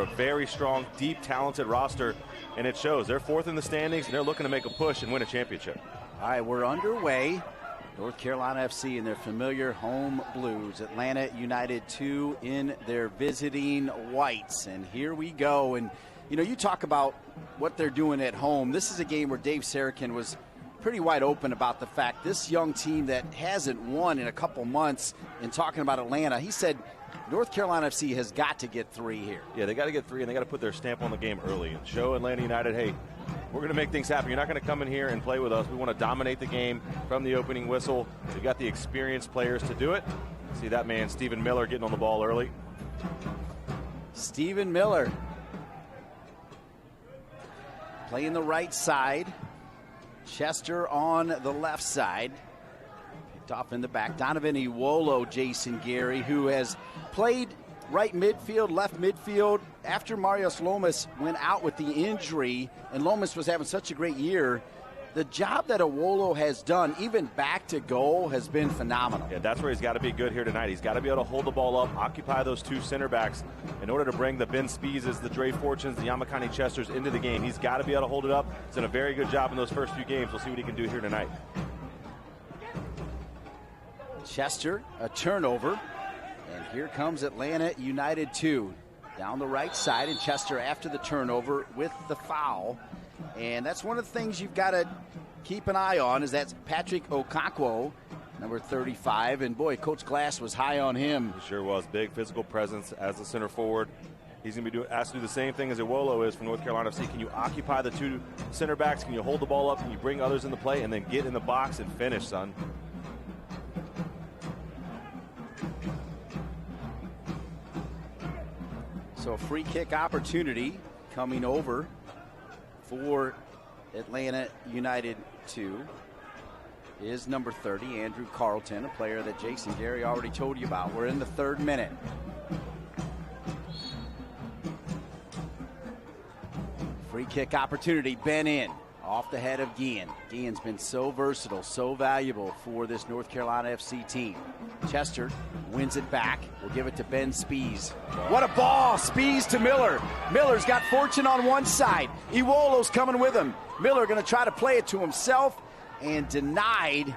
A very strong, deep, talented roster, and it shows. They're fourth in the standings, and they're looking to make a push and win a championship. All right, we're underway. North Carolina FC in their familiar home blues. Atlanta United 2 in their visiting whites. And here we go. And, you know, you talk about what they're doing at home. This is a game where Dave Sarakin was pretty wide open about the fact this young team that hasn't won in a couple months, in talking about Atlanta, he said North Carolina FC has got to get 3 here. Yeah, they got to get 3, and they got to put their stamp on the game early and show Atlanta United, hey, we're going to make things happen. You're not going to come in here and play with us. We want to dominate the game from the opening whistle. We got the experienced players to do it. See that man, Stephen Miller, getting on the ball early. Stephen Miller playing the right side. Chester on the left side. Picked off in the back. Donovan Iwolo, Jason Gary, who has played right midfield, left midfield. After Marius Lomas went out with the injury, and Lomas was having such a great year, the job that Iwolo has done, even back to goal, has been phenomenal. Yeah, that's where he's got to be good here tonight. He's got to be able to hold the ball up, occupy those 2 center backs in order to bring the Ben Speezes, the Dre Fortunes, the Yamakani Chesters into the game. He's got to be able to hold it up. He's done a very good job in those first few games. We'll see what he can do here tonight. Chester, a turnover. And here comes Atlanta United 2. Down the right side, and Chester after the turnover with the foul. And that's one of the things you've got to keep an eye on, is that's Patrick Okonkwo, number 35. And boy, Coach Glass was high on him. He sure was. Big physical presence as a center forward. He's going to be asked to do the same thing as Iwolo is from North Carolina FC. Can you occupy the 2 center backs? Can you hold the ball up? Can you bring others into play and then get in the box and finish, son? So a free kick opportunity coming over for Atlanta United 2 is number 30, Andrew Carlton, a player that Jason Gary already told you about. We're in the 3rd minute. Free kick opportunity, Ben in, off the head of Guillen. Guillen's been so versatile, so valuable for this North Carolina FC team. Chester wins it back. We'll give it to Ben Spees. What a ball! Spees to Miller. Miller's got Fortune on one side. Iwolo's coming with him. Miller going to try to play it to himself and denied.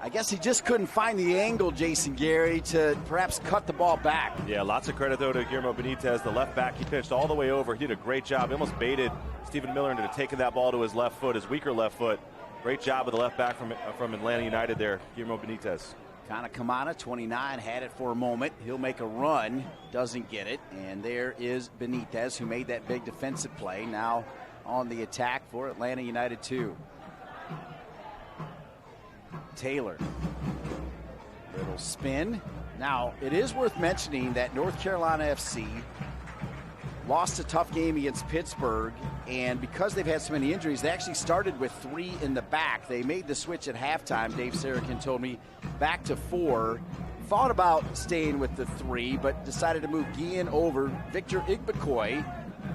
I guess he just couldn't find the angle, Jason Gary, to perhaps cut the ball back. Yeah, lots of credit, though, to Guillermo Benitez, the left back. He pitched all the way over. He did a great job. He almost baited Stephen Miller into taking that ball to his left foot, his weaker left foot. Great job of the left back from Atlanta United there, Guillermo Benitez. Kana Kamana, 29, had it for a moment. He'll make a run, doesn't get it. And there is Benitez, who made that big defensive play. Now on the attack for Atlanta United 2. Taylor. Little spin. Now, it is worth mentioning that North Carolina FC lost a tough game against Pittsburgh, and because they've had so many injuries, they actually started with 3 in the back. They made the switch at halftime, Dave Sarakin told me, back to 4. Thought about staying with the 3, but decided to move Guillen over. Victor Igbekoy,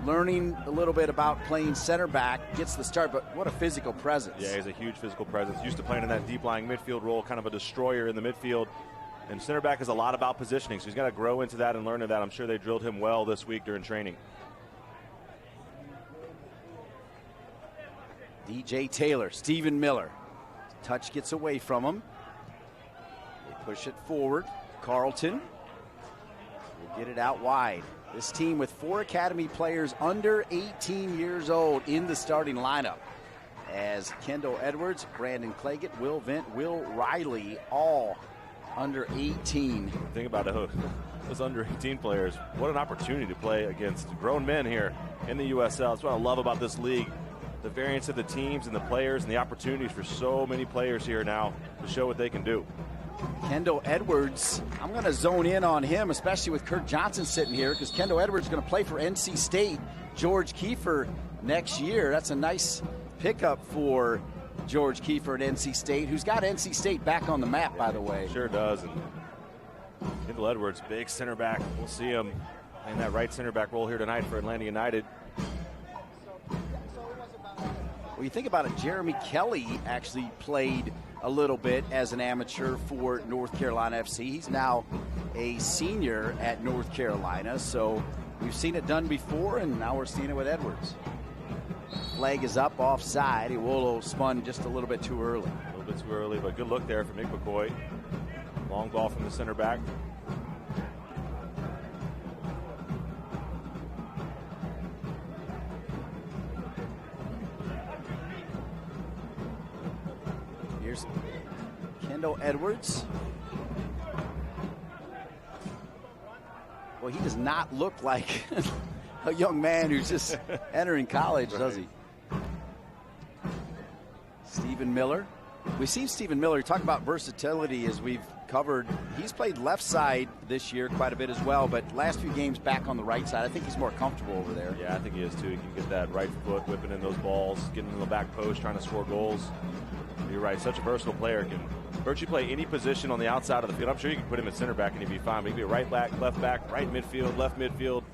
learning a little bit about playing center back, gets the start, but what a physical presence. Yeah, he's a huge physical presence. Used to playing in that deep-lying midfield role, kind of a destroyer in the midfield. And center back is a lot about positioning, so he's got to grow into that and learn to that. I'm sure they drilled him well this week during training. DJ Taylor, Stephen Miller. Touch gets away from him. They push it forward. Carlton will get it out wide. This team with 4 academy players under 18 years old in the starting lineup, as Kendall Edwards, Brandon Claggett, Will Vint, Will Riley, all under 18. Think about it, those under 18 players. What an opportunity to play against grown men here in the USL. That's what I love about this league. The variance of the teams and the players and the opportunities for so many players here now to show what they can do. Kendall Edwards, I'm going to zone in on him, especially with Kurt Johnson sitting here, because Kendall Edwards is going to play for NC State, George Kiefer next year. That's a nice pickup for George Kiefer at NC State, who's got NC State back on the map, by the way. Sure does. And Kendall Edwards, big center back. We'll see him in that right center back role here tonight for Atlanta United. Well, you think about it, Jeremy Kelly actually played a little bit as an amateur for North Carolina FC. He's now a senior at North Carolina, so We've seen it done before, and now we're seeing it with Edwards. Flag is up offside. Iwolo spun just a little bit too early. A little bit too early, but good look there from Mick McCoy. Long ball from the center back. Here's Kendall Edwards. Well, he does not look like a young man who's just entering college, does he? Stephen Miller. We've seen Stephen Miller talk about versatility as we've covered. He's played left side this year quite a bit as well, but last few games back on the right side. I think he's more comfortable over there. Yeah, I think he is too. He can get that right foot whipping in those balls, getting in the back post, trying to score goals. You're right, such a versatile player. Can virtually play any position on the outside of the field. I'm sure you can put him at center back and he'd be fine. But he can be a right back, left midfield, left midfield,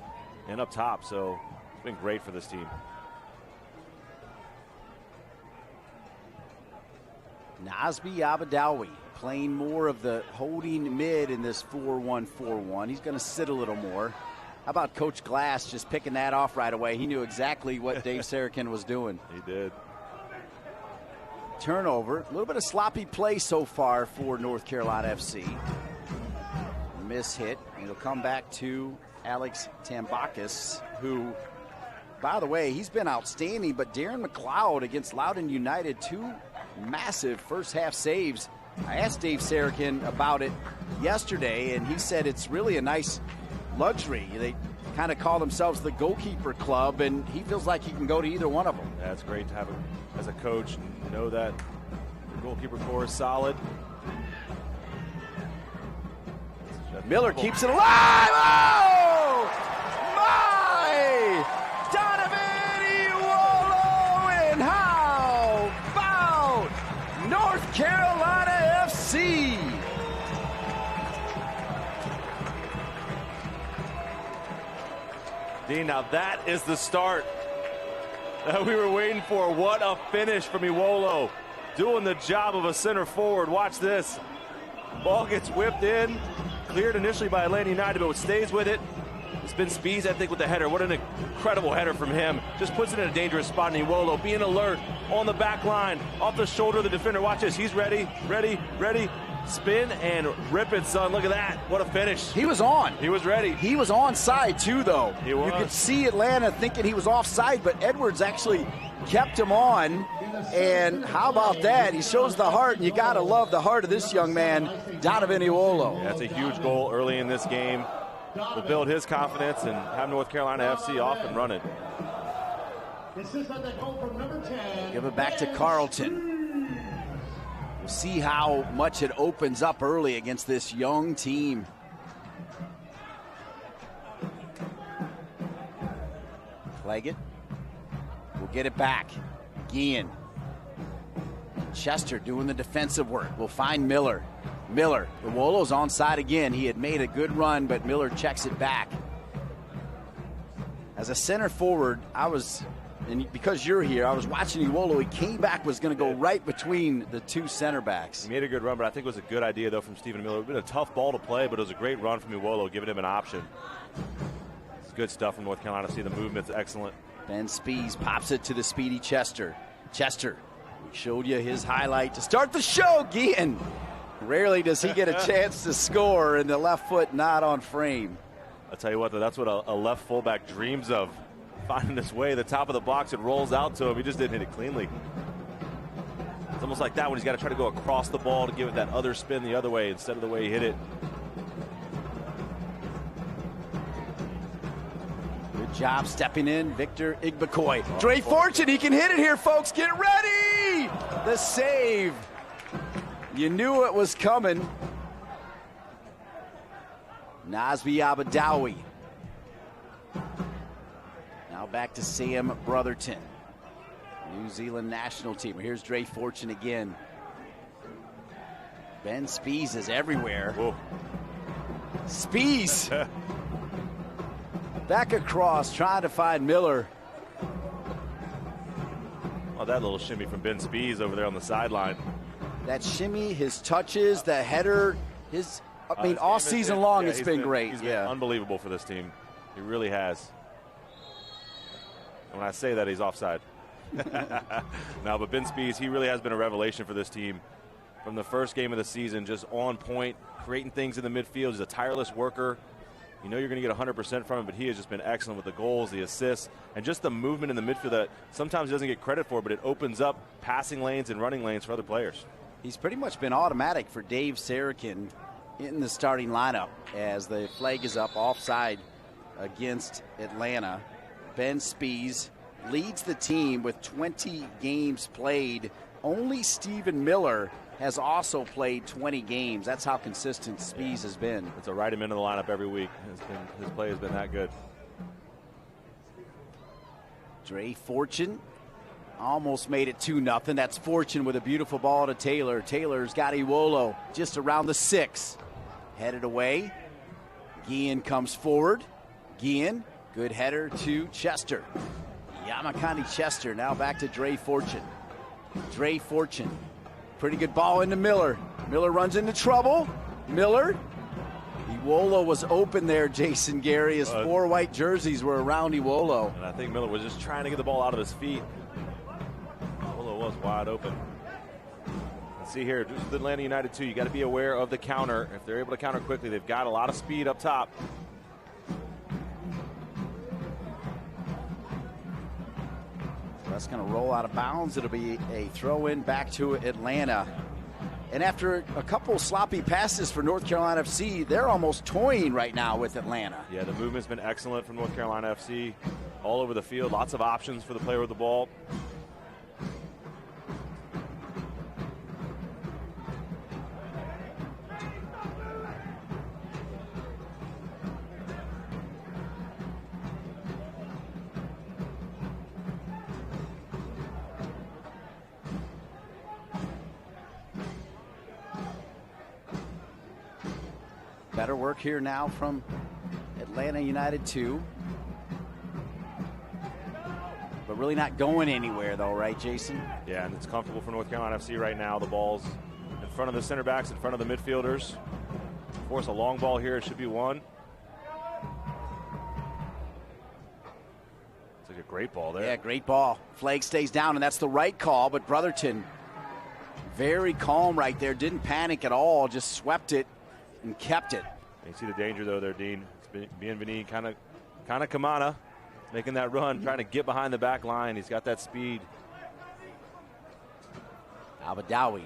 and up top. So it's been great for this team. Nasby Abadawi playing more of the holding mid in this 4-1-4-1. He's going to sit a little more. How about Coach Glass just picking that off right away? He knew exactly what Dave Sarakin was doing. He did. Turnover. A little bit of sloppy play so far for North Carolina FC. Miss hit. And it'll come back to Alex Tambakis, who, by the way, he's been outstanding. But Darren McLeod against Loudoun United, 2 massive first half saves. I asked Dave Sarakin about it yesterday, and he said it's really a nice luxury. They kind of call themselves the goalkeeper club, and he feels like he can go to either one of them. That's great to have him as a coach and know that the goalkeeper core is solid. Miller keeps it alive. Oh, my! Donovan Iwolo, and how about North Carolina FC? Dean, now that is the start that we were waiting for. What a finish from Iwolo, doing the job of a center forward. Watch this. Ball gets whipped in, cleared initially by Atlanta United, but stays with it. It's been Spees, I think, with the header. What an incredible header from him. Just puts it in a dangerous spot. And Iwolo being alert on the back line, off the shoulder of the defender. Watch this. He's ready. Spin and rip it, son. Look at that. What a finish. He was on. He was ready. He was onside, too, though. He was. You could see Atlanta thinking he was offside, but Edwards actually kept him on. And how about that? He shows the heart, and you got to love the heart of this young man, Donovan Iwolo. Yeah, that's a huge goal early in this game. Will build his confidence and have North Carolina FC off and running. Give it back to Carlton. We'll see how much it opens up early against this young team. Claggett will get it back. Guillen. Chester doing the defensive work. We'll find Miller. Iwolo's onside again. He had made a good run, but Miller checks it back. As a center forward, and because you're here, I was watching Iwolo. He came back, was going to go right between the 2 center backs. He made a good run, but I think it was a good idea, though, from Stephen Miller. It would have been a tough ball to play, but it was a great run from Iwolo, giving him an option. It's good stuff from North Carolina. See, the movement's excellent. Ben Spees pops it to the speedy Chester. Chester, we showed you his highlight to start the show. Guillen. Rarely does he get a chance to score, and the left foot not on frame. I'll tell you what, though, that's what a left fullback dreams of. Finding his way, the top of the box, it rolls out to him. He just didn't hit it cleanly. It's almost like that when he's got to try to go across the ball to give it that other spin the other way instead of the way he hit it. Good job stepping in, Victor Igbekoy. Dre Fortune, he can hit it here, folks. Get ready! The save. You knew it was coming. Nasby Abadawi. Now back to Sam Brotherton. New Zealand national team. Here's Dre Fortune again. Ben Spees is everywhere. Whoa. Spees. Back across, trying to find Miller. Oh, that little shimmy from Ben Spees over there on the sideline. That shimmy, his touches, the header, all season long it's been great. He's been unbelievable for this team. He He really has. When I say that, he's offside. No, but Ben Spies, he really has been a revelation for this team. From the first game of the season, just on point, creating things in the midfield. He's a tireless worker. You know you're going to get 100% from him, but he has just been excellent with the goals, the assists, and just the movement in the midfield that sometimes he doesn't get credit for, but it opens up passing lanes and running lanes for other players. He's pretty much been automatic for Dave Sarakin in the starting lineup as the flag is up offside against Atlanta. Ben Spies leads the team with 20 games played. Only Stephen Miller has also played 20 games. That's how consistent Spies has been. It's a write him into the lineup every week. His play has been that good. Dre Fortune almost made it 2-0. That's Fortune with a beautiful ball to Taylor. Taylor's got Iwolo just around the 6. Headed away. Guillen comes forward. Guillen, good header to Chester. Yamakani Chester now back to Dre Fortune. Dre Fortune. Pretty good ball into Miller. Miller runs into trouble. Miller. Iwolo was open there, Jason Gary, as 4 white jerseys were around Iwolo. And I think Miller was just trying to get the ball out of his feet. Iwolo was wide open. Let's see here, this is Atlanta United 2. You got to be aware of the counter. If they're able to counter quickly, they've got a lot of speed up top. That's going to roll out of bounds. It'll be a throw-in back to Atlanta. And after a couple sloppy passes for North Carolina FC, they're almost toying right now with Atlanta. Yeah, the movement's been excellent from North Carolina FC. All over the field, lots of options for the player with the ball. Better work here now from Atlanta United 2. But really not going anywhere though, right, Jason? Yeah, and it's comfortable for North Carolina FC right now. The ball's in front of the center backs, in front of the midfielders. Force a long ball here, it should be one. It's like a great ball there. Yeah, great ball. Flag stays down, and that's the right call, but Brotherton very calm right there. Didn't panic at all, just swept it and kept it. You see the danger though there, Dean. It's Bienveni kind of Kamana making that run, trying to get behind the back line. He's got that speed. Abadawi,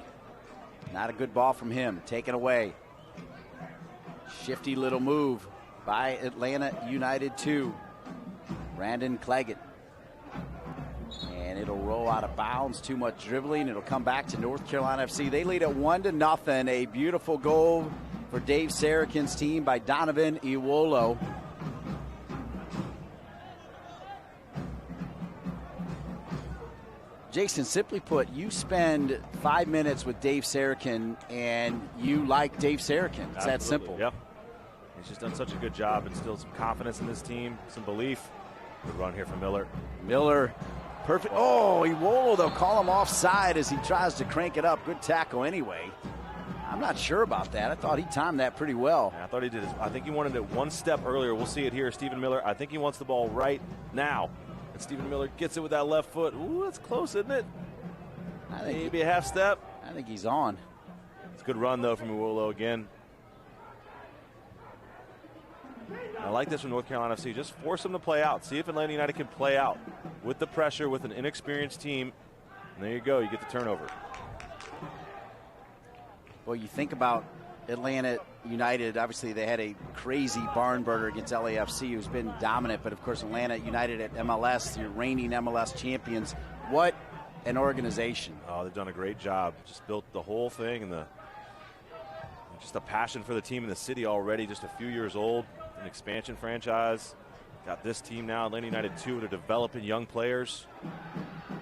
not a good ball from him. Taken away. Shifty little move by Atlanta United 2. Brandon Claggett. And it'll roll out of bounds. Too much dribbling. It'll come back to North Carolina FC. They lead at 1-0. A beautiful goal for Dave Sarakin's team by Donovan Iwolo. Jason, simply put, you spend 5 minutes with Dave Sarakin and you like Dave Sarakin. It's that simple. Yep. He's just done such a good job. Instilled some confidence in this team, some belief. Good run here from Miller. Miller, perfect. Oh, Iwolo, they'll call him offside as he tries to crank it up. Good tackle anyway. I'm not sure about that. I thought he timed that pretty well. Yeah, I thought he did. I think he wanted it one step earlier. We'll see it here. Stephen Miller, I think he wants the ball right now. And Stephen Miller gets it with that left foot. Ooh, that's close, isn't it? I think maybe a half step. I think he's on. It's a good run, though, from Iwolo again. I like this from North Carolina FC. Just force them to play out. See if Atlanta United can play out with the pressure, with an inexperienced team. And there you go. You get the turnover. Well, you think about Atlanta United. Obviously, they had a crazy barn burner against LAFC, who's been dominant. But, of course, Atlanta United at MLS, the reigning MLS champions. What an organization. Oh, they've done a great job. Just built the whole thing and just a passion for the team in the city already, just a few years old. An expansion franchise. Got this team now, Atlanta United 2, they're developing young players.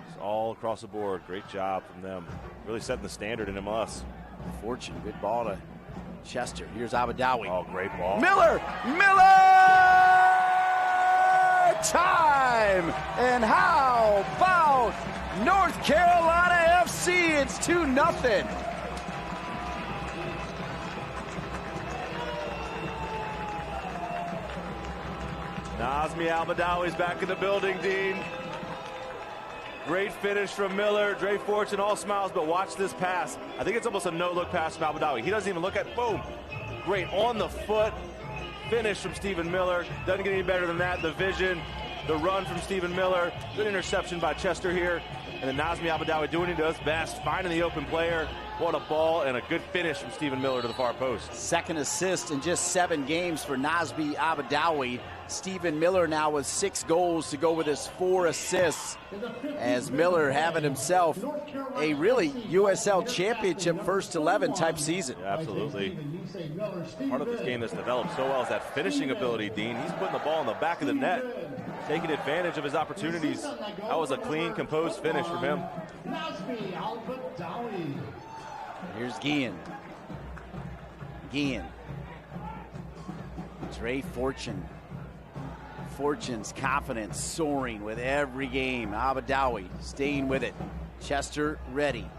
It's all across the board. Great job from them. Really setting the standard in MLS. Fortune, good ball to Chester. Here's Abadawi. Oh, great ball. Miller! Time! And how about North Carolina FC? It's 2-0. Nazmi Al-Badawi's back in the building, Dean. Great finish from Miller. Dre Fortune all smiles, but watch this pass. I think it's almost a no-look pass from Al-Badawi. He doesn't even look at, boom. Great on the foot finish from Stephen Miller. Doesn't get any better than that. The vision, the run from Stephen Miller. Good interception by Chester here. And then Nazmi Al-Badawi doing what he does best, finding the open player. What a ball and a good finish from Stephen Miller to the far post. Second assist in just 7 games for Nazmi Al-Badawi. Stephen Miller now with 6 goals to go with his 4 assists, as Miller having himself a really USL Championship first 11 type season. Yeah, absolutely. Part of this game that's developed so well is that finishing ability, Dean. He's putting the ball in the back of the net, taking advantage of his opportunities. That was a clean, composed finish from him. Here's Guillen. Dre Fortune. Fortune's confidence soaring with every game. Al-Badawi staying with it. Chester ready.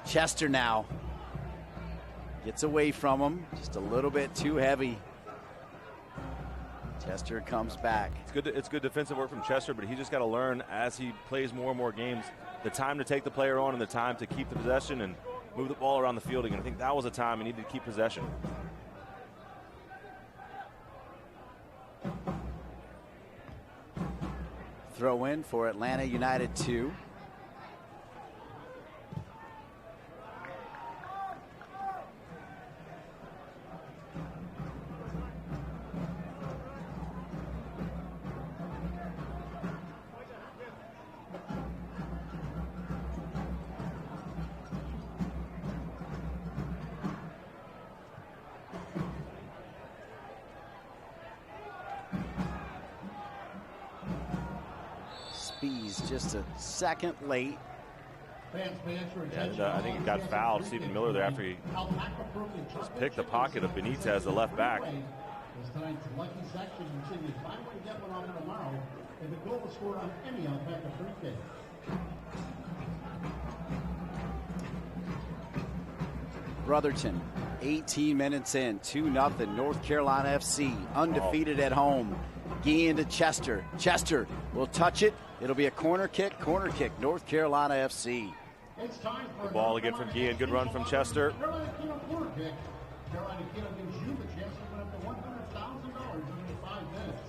Chester now gets away from him. Just a little bit too heavy. Chester comes back. It's good defensive work from Chester, but he just got to learn as he plays more and more games the time to take the player on and the time to keep the possession and move the ball around the field again. I think that was a time he needed to keep possession. Throw in for Atlanta United 2. Just a second late. Yeah, I think he got fouled, Stephen Miller, there after he just picked the pocket of Benitez, the left back. Brotherton, 18 minutes in, 2-0, North Carolina FC, undefeated at home. Guillen to Chester. Chester will touch it. It'll be a corner kick, North Carolina FC. The ball again from Guillen. Good run from Chester. Carolina gives you the chance to win up to $100,000 in 5 minutes.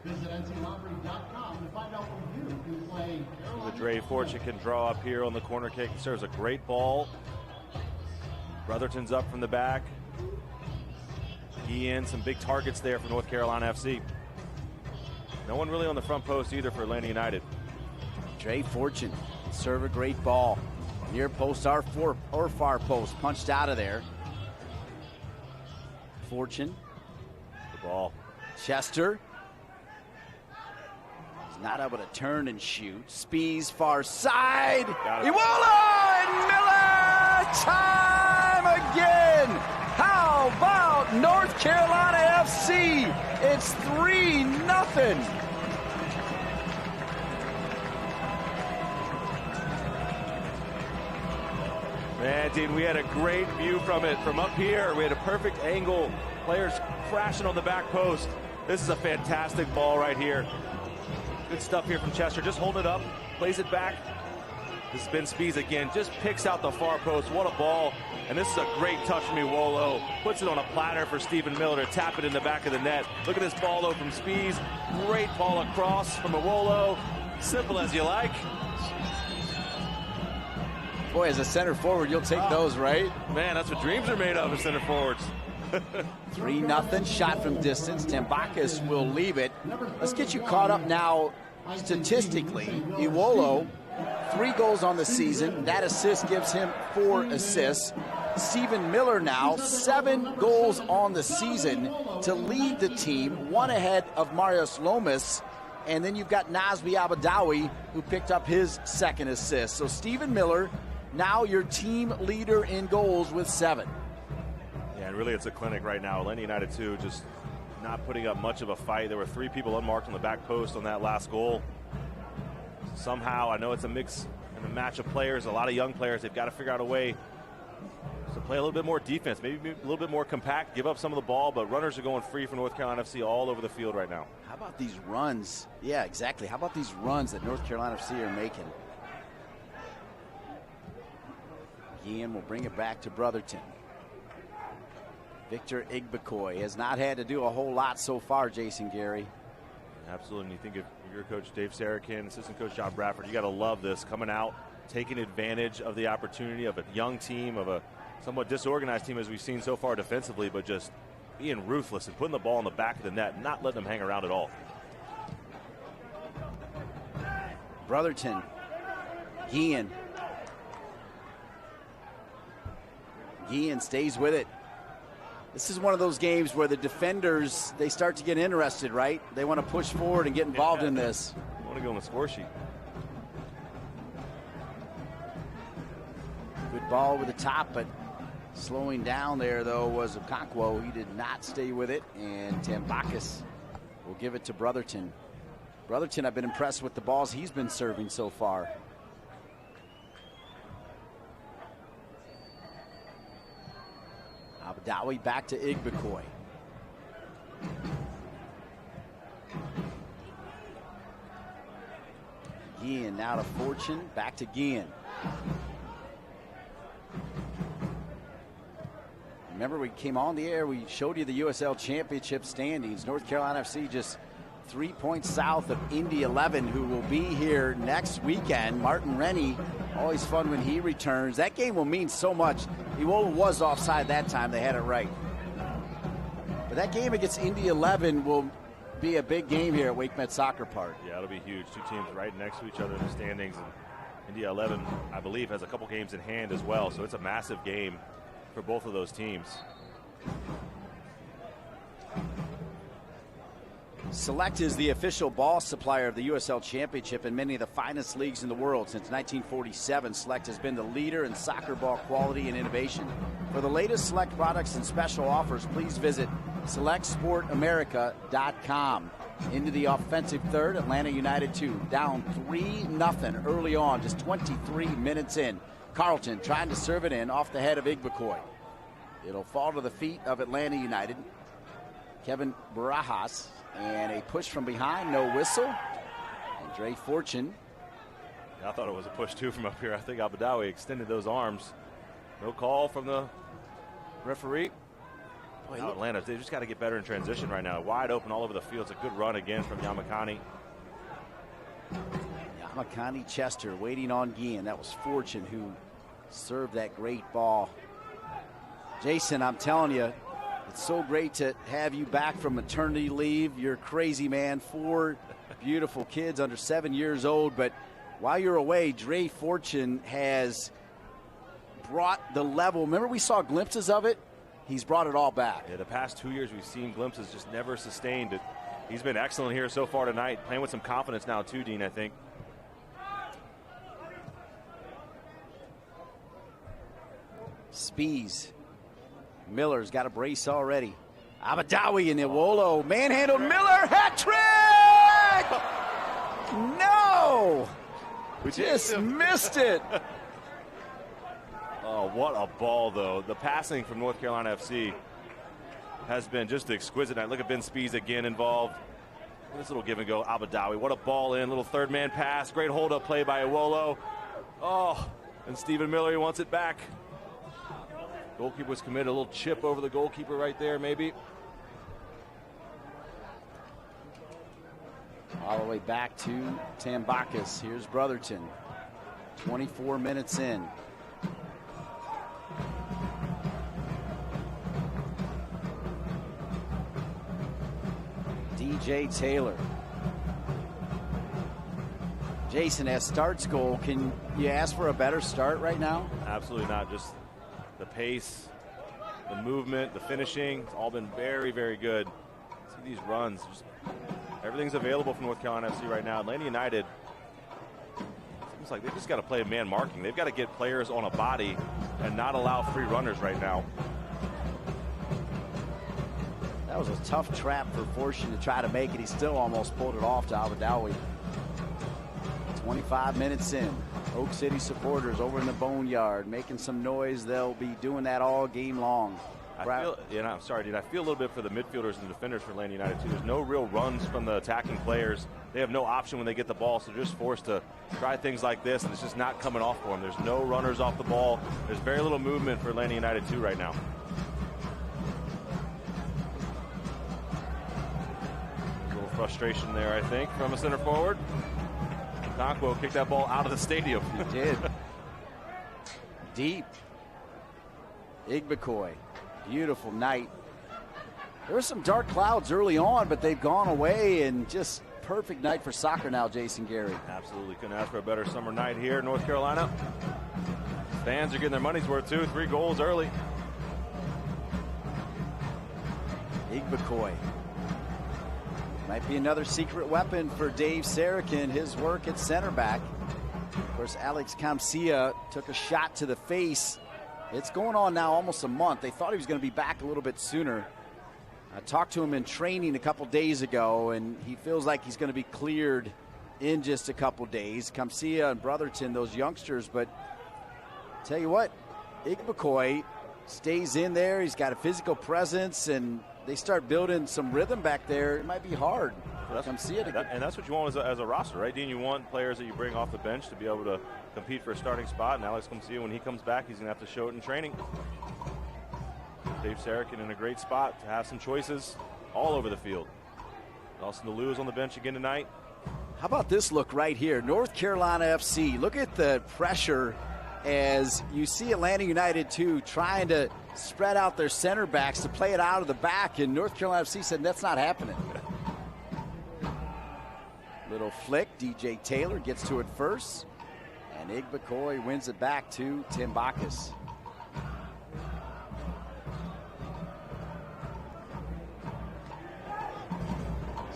Visit NCLottery.com to find out where you can play. The Dre Fortune can draw up here on the corner kick. Serves a great ball. Brotherton's up from the back. Guillen, some big targets there for North Carolina FC. No one really on the front post either for Atlanta United. Dre Fortune serve a great ball. Near post or far post. Punched out of there. Fortune. The ball. Chester. He's not able to turn and shoot. Spees far side. Iwola and Miller. Time again. How about North Carolina FC? It's 3-0. Man, Dean, we had a great view from it. From up here, we had a perfect angle. Players crashing on the back post. This is a fantastic ball right here. Good stuff here from Chester. Just hold it up, plays it back. This has been Spees again. Just picks out the far post. What a ball. And this is a great touch from Iwolo. Puts it on a platter for Stephen Miller to tap it in the back of the net. Look at this ball though from Spees. Great ball across from Iwolo. Simple as you like. Boy, as a center forward, you'll take those, right? Man, that's what dreams are made of as center forwards. 3-0, shot from distance. Tambakis will leave it. Let's get you caught up now statistically. Iwolo, 3 goals on the season. That assist gives him 4 assists. Stephen Miller now, 7 goals on the season to lead the team, 1 ahead of Marius Lomas. And then you've got Nazmi Al-Badawi, who picked up his 2nd assist. So Stephen Miller, now your team leader in goals with 7. Yeah, and really it's a clinic right now. Atlanta United 2 just not putting up much of a fight. There were 3 people unmarked on the back post on that last goal. Somehow, I know it's a mix and a match of players, a lot of young players. They've got to figure out a way to play play a little bit more defense, maybe a little bit more compact, give up some of the ball, but runners are going free for North Carolina FC all over the field right now. How about these runs? Yeah, exactly. How about these runs that North Carolina FC are making? Ian will bring it back to Brotherton. Victor Igbekoy has not had to do a whole lot so far, Jason Gary. Absolutely. And you think of your coach, Dave Sarakin, assistant coach John Bradford, you got to love this, coming out, taking advantage of the opportunity of a young team, of a somewhat disorganized team as we've seen so far defensively, but just being ruthless and putting the ball in the back of the net, not letting them hang around at all. Brotherton, Guillen. Guillen stays with it. This is one of those games where the defenders, they start to get interested, right? They want to push forward and get involved in this. I want to go on the score sheet. Good ball over the top, but slowing down there, though, was Okonkwo. He did not stay with it, and Tambakis will give it to Brotherton. Brotherton, I've been impressed with the balls he's been serving so far. Abdawi back to Igbekoy. Guillen now to Fortune, back to Guillen. Remember, we came on the air, we showed you the USL Championship standings. North Carolina FC just 3 points south of Indy 11, who will be here next weekend. Martin Rennie, always fun when he returns. That game will mean so much. Iwola was offside that time, they had it right. But that game against Indy 11 will be a big game here at WakeMed Soccer Park. Yeah, it'll be huge. Two teams right next to each other in the standings. And Indy 11, I believe, has a couple games in hand as well, so it's a massive game for both of those teams. Select is the official ball supplier of the USL Championship and many of the finest leagues in the world. Since 1947, Select has been the leader in soccer ball quality and innovation. For the latest Select products and special offers, please visit SelectSportAmerica.com. Into the offensive third, Atlanta United 2, down 3-0 early on, just 23 minutes in. Carlton trying to serve it in off the head of Igbekoy. It'll fall to the feet of Atlanta United. Kevin Barajas, and a push from behind, no whistle. And Dre Fortune. Yeah, I thought it was a push too from up here. I think Abdawi extended those arms. No call from the referee. Boy, Atlanta, they just got to get better in transition right now. Wide open all over the field. It's a good run again from Yamakani. Yamakani Chester waiting on Guillen. That was Fortune who served that great ball. Jason, I'm telling you, it's so great to have you back from maternity leave. You're crazy, man. 4 beautiful kids under 7 years old. But while you're away, Dre Fortune has brought the level. Remember, we saw glimpses of it? He's brought it all back. Yeah, the past 2 years we've seen glimpses, just never sustained it. He's been excellent here so far tonight, playing with some confidence now too, Dean, I think. Spees. Miller's got a brace already. Abdawi and Iwola manhandled Miller, hat trick! No! We just missed it. Oh, what a ball, though. The passing from North Carolina FC has been just exquisite. Look at Ben Spees again involved. This little give and go, Abdawi. What a ball in, little third man pass. Great hold up play by Iwola. Oh, and Stephen Miller, he wants it back. Goalkeeper was committed, a little chip over the goalkeeper right there, maybe. All the way back to Tambakis. Here's Brotherton. 24 minutes in. DJ Taylor. Jason, as starts goal, can you ask for a better start right now? Absolutely not. Just the pace, the movement, the finishing, it's all been very, very good. See these runs. Just everything's available from North Carolina FC right now. Atlanta United, seems like they just got to play man marking. They've got to get players on a body and not allow free runners right now. That was a tough trap for Fortune to try to make it. He still almost pulled it off to Abdawi. 25 minutes in. Oak City supporters over in the Boneyard making some noise. They'll be doing that all game long. I feel a little bit for the midfielders and defenders for Atlanta United too. There's no real runs from the attacking players. They have no option when they get the ball, so they're just forced to try things like this, and it's just not coming off for them. There's no runners off the ball. There's very little movement for Atlanta United too right now. A little frustration there, I think, from a center forward. Conquo kicked that ball out of the stadium. He did. Deep. Igbekoy. Beautiful night. There were some dark clouds early on, but they've gone away, and just perfect night for soccer now, Jason Gary. Absolutely. Couldn't ask for a better summer night here in North Carolina. Fans are getting their money's worth too. 3 goals early. Igbekoy. Might be another secret weapon for Dave Sarakin, his work at center back. Of course, Alex Kamsia took a shot to the face. It's going on now almost a month. They thought he was going to be back a little bit sooner. I talked to him in training a couple days ago, and he feels like he's going to be cleared in just a couple days. Kamsia and Brotherton, those youngsters, but tell you what, Igbekoy stays in there. He's got a physical presence, and they start building some rhythm back there. It might be hard. And that's what you want as a roster, right, Dean? You want players that you bring off the bench to be able to compete for a starting spot. And Alex Kamsia, when he comes back, he's going to have to show it in training. Dave Sarakin in a great spot to have some choices all over the field. Nelson DeLue is on the bench again tonight. How about this look right here? North Carolina FC. Look at the pressure as you see Atlanta United, too, trying to spread out their center backs to play it out of the back. And North Carolina FC said that's not happening. Little flick. DJ Taylor gets to it first. And Igbekoy wins it back to Tim Bacchus.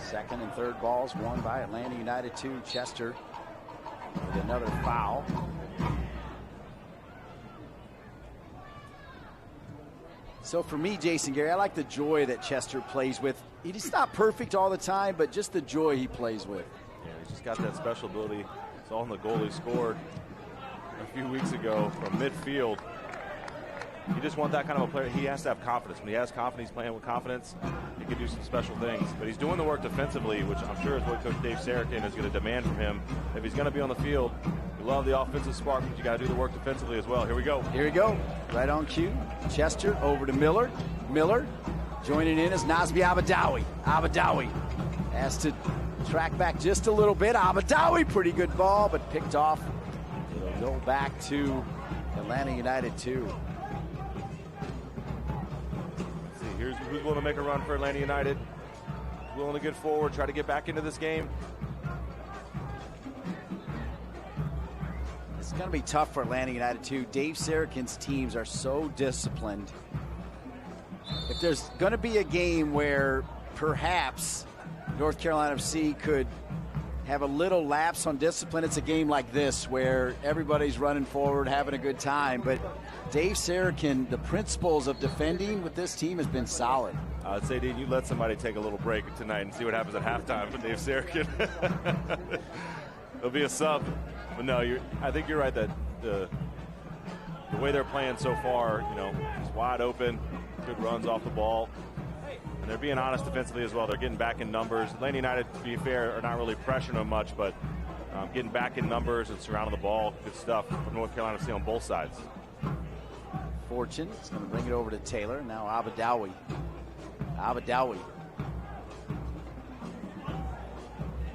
Second and third balls won by Atlanta United 2. Chester with another foul. So for me, Jason Gary, I like the joy that Chester plays with. He's not perfect all the time, but just the joy he plays with. Yeah, he's just got that special ability. It's all in the goal he scored a few weeks ago from midfield. You just want that kind of a player. He has to have confidence. When he has confidence, he's playing with confidence, he can do some special things. But he's doing the work defensively, which I'm sure is what Coach Dave Sarakin is going to demand from him. If he's going to be on the field, you love the offensive spark, but you got to do the work defensively as well. Here we go. Here we go. Right on cue. Chester over to Miller. Miller joining in is Nazmi Abadawi. Abadawi has to track back just a little bit. Abadawi, pretty good ball, but picked off. It'll go back to Atlanta United 2. Here's who's willing to make a run for Atlanta United. Willing to get forward, try to get back into this game. It's going to be tough for Atlanta United too. Dave Sarakin's teams are so disciplined. If there's going to be a game where perhaps North Carolina FC could have a little lapse on discipline, it's a game like this where everybody's running forward, having a good time. But Dave Sarakin, the principles of defending with this team has been solid. I'd say, Dean, you let somebody take a little break tonight and see what happens at halftime with Dave Sarakin. There'll be a sub. But no, I think you're right that the way they're playing so far, it's wide open, good runs off the ball. And they're being honest defensively as well. They're getting back in numbers. Atlanta United, to be fair, are not really pressuring them much, but getting back in numbers and surrounding the ball. Good stuff from North Carolina FC on both sides. Fortune is going to bring it over to Taylor. Now Abadawi. Abadawi.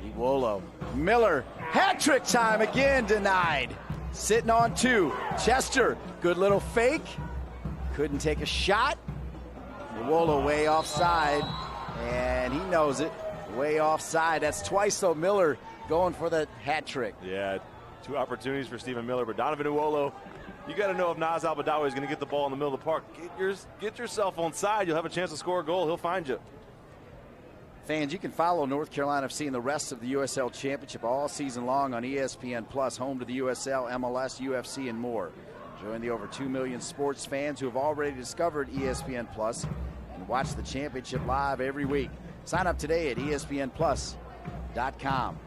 Iwolo. Miller. Hat-trick time again denied. Sitting on 2. Chester. Good little fake. Couldn't take a shot. Iwolo way offside. And he knows it. Way offside. That's twice though. Miller going for the hat-trick. Yeah, 2 opportunities for Stephen Miller, but Donovan Iwolo, you got to know if Naz Abadawi is going to get the ball in the middle of the park. Get yourself on side. You'll have a chance to score a goal. He'll find you. Fans, you can follow North Carolina FC and the rest of the USL Championship all season long on ESPN Plus, home to the USL, MLS, UFC, and more. Join the over 2 million sports fans who have already discovered ESPN Plus and watch the championship live every week. Sign up today at ESPNplus.com.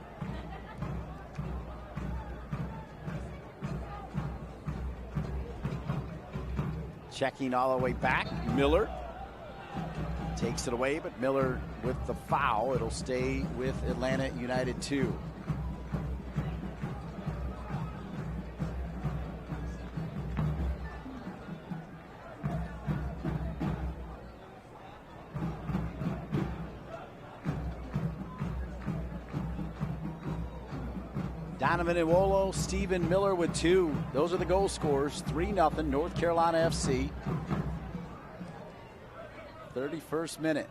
Checking all the way back. Miller takes it away, but Miller with the foul. It'll stay with Atlanta United 2. Donovan Iwolo, Stephen Miller with 2. Those are the goal scorers. 3-0 North Carolina FC. 31st minute.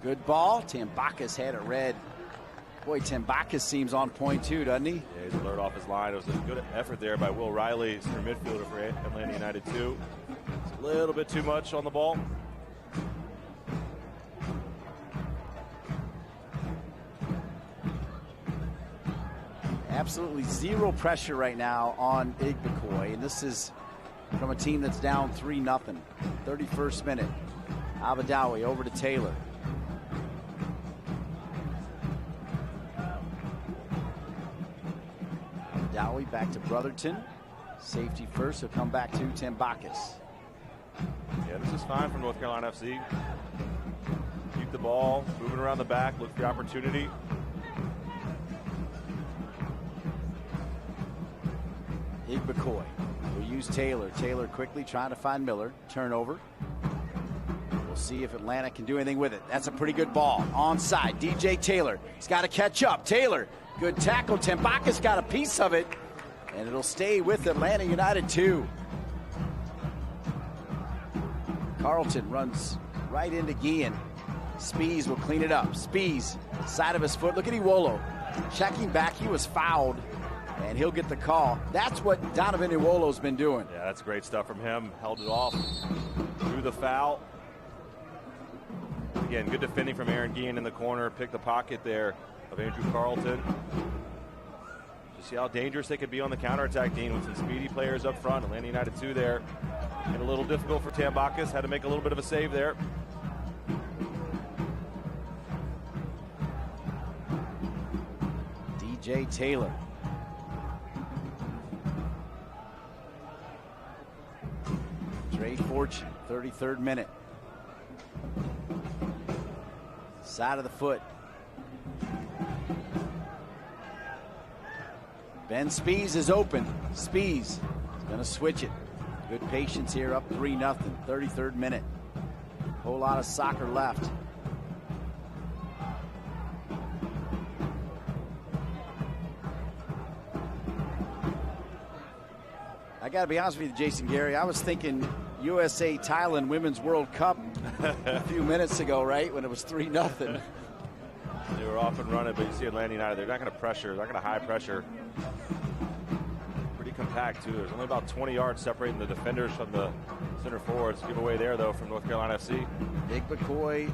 Good ball. Tambakis had it read. Boy, Tambakis seems on point too, doesn't he? Yeah, he's alert off his line. It was a good effort there by Will Riley, center midfielder for Atlanta United 2. It's a little bit too much on the ball. Absolutely zero pressure right now on Igbekoy, and this is from a team that's down 3-0. 31st minute. Abadawi over to Taylor. Abadawi back to Brotherton. Safety first, he'll come back to Tambakis. Yeah, this is fine from North Carolina FC. Keep the ball, moving around the back, look for the opportunity. Igbekoy will use Taylor. Taylor quickly trying to find Miller. Turnover. We'll see if Atlanta can do anything with it. That's a pretty good ball. Onside, DJ Taylor. He's got to catch up. Taylor, good tackle. Tambakis got a piece of it, and it'll stay with Atlanta United 2. Carlton runs right into Guillen. Spees will clean it up. Spees, side of his foot. Look at Iwolo. Checking back, he was fouled, and he'll get the call. That's what Donovan Iwolo's been doing. Yeah, that's great stuff from him. Held it off, drew the foul. Again, good defending from Aaron Guillen in the corner. Picked the pocket there of Andrew Carlton. Just see how dangerous they could be on the counterattack, Dean, with some speedy players up front. Atlanta United 2 there. Made a little difficult for Tambakis. Had to make a little bit of a save there. DJ Taylor. Trey Fortune, 33rd minute. Side of the foot. Ben Spees is open. Spees is going to switch it. Good patience here, up 3-0, 33rd minute. Whole lot of soccer left. I got to be honest with you, Jason Gary. I was thinking USA Thailand Women's World Cup a few minutes ago, right? When it was 3-0. They were off and running, but you see Atlanta United, they're not going to pressure. They're not going to high pressure. Pretty compact, too. There's only about 20 yards separating the defenders from the center forwards. Give away there, though, from North Carolina FC. Igbekoy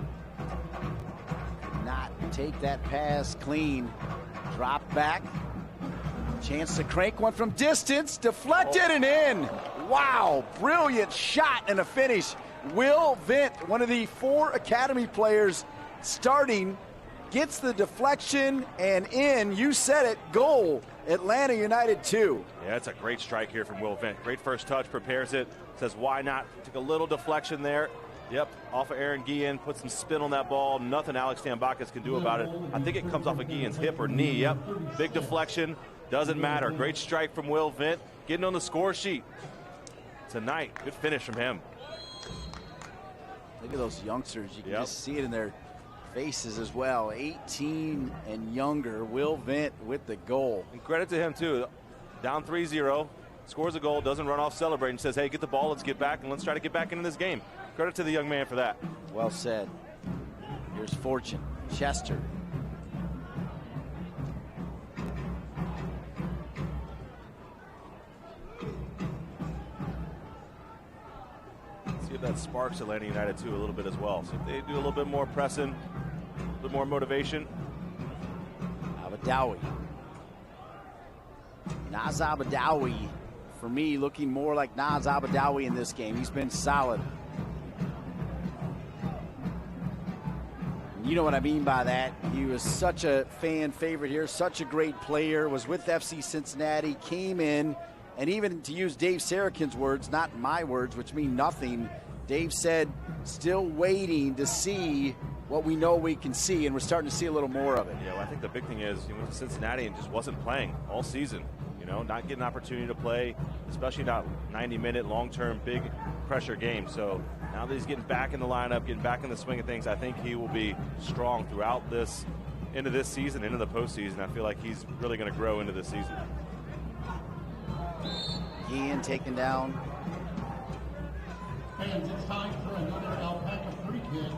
could not take that pass clean. Drop back. Chance to crank one from distance. Deflected and in. Wow, brilliant shot and a finish. Will Vint, one of the 4 academy players starting, gets the deflection and in. You said it, goal. Atlanta United 2. Yeah, it's a great strike here from Will Vint. Great first touch, prepares it, says why not. Took a little deflection there. Yep, off of Aaron Guillen, put some spin on that ball. Nothing Alex Tambakis can do about it. I think it comes off of Guillen's hip or knee. Yep, big deflection. Doesn't matter. Great strike from Will Vint. Getting on the score sheet tonight. Good finish from him. Look at those youngsters. You can just see it in their faces as well. 18 and younger. Will Vint with the goal. And credit to him, too. Down 3-0. Scores a goal. Doesn't run off celebrating. Says, hey, get the ball. Let's get back. And let's try to get back into this game. Credit to the young man for that. Well said. Here's Fortune. Chester. See if that sparks Atlanta United too a little bit as well. So if they do a little bit more pressing, a little more motivation. Abadawi. Naz Abadawi, for me, looking more like Naz Abadawi in this game. He's been solid. You know what I mean by that. He was such a fan favorite here, such a great player, was with FC Cincinnati, came in, and even to use Dave Sarakin's words, not my words, which mean nothing, Dave said, still waiting to see what we know we can see, and we're starting to see a little more of it. Yeah, well, I think the big thing is he went to Cincinnati and just wasn't playing all season. You know, not getting an opportunity to play, especially not 90-minute, long-term, big pressure games. So now that he's getting back in the lineup, getting back in the swing of things, I think he will be strong throughout this, into this season, into the postseason. I feel like he's really going to grow into this season. Ian taken down. Fans, it's time for another Alpaca free kick.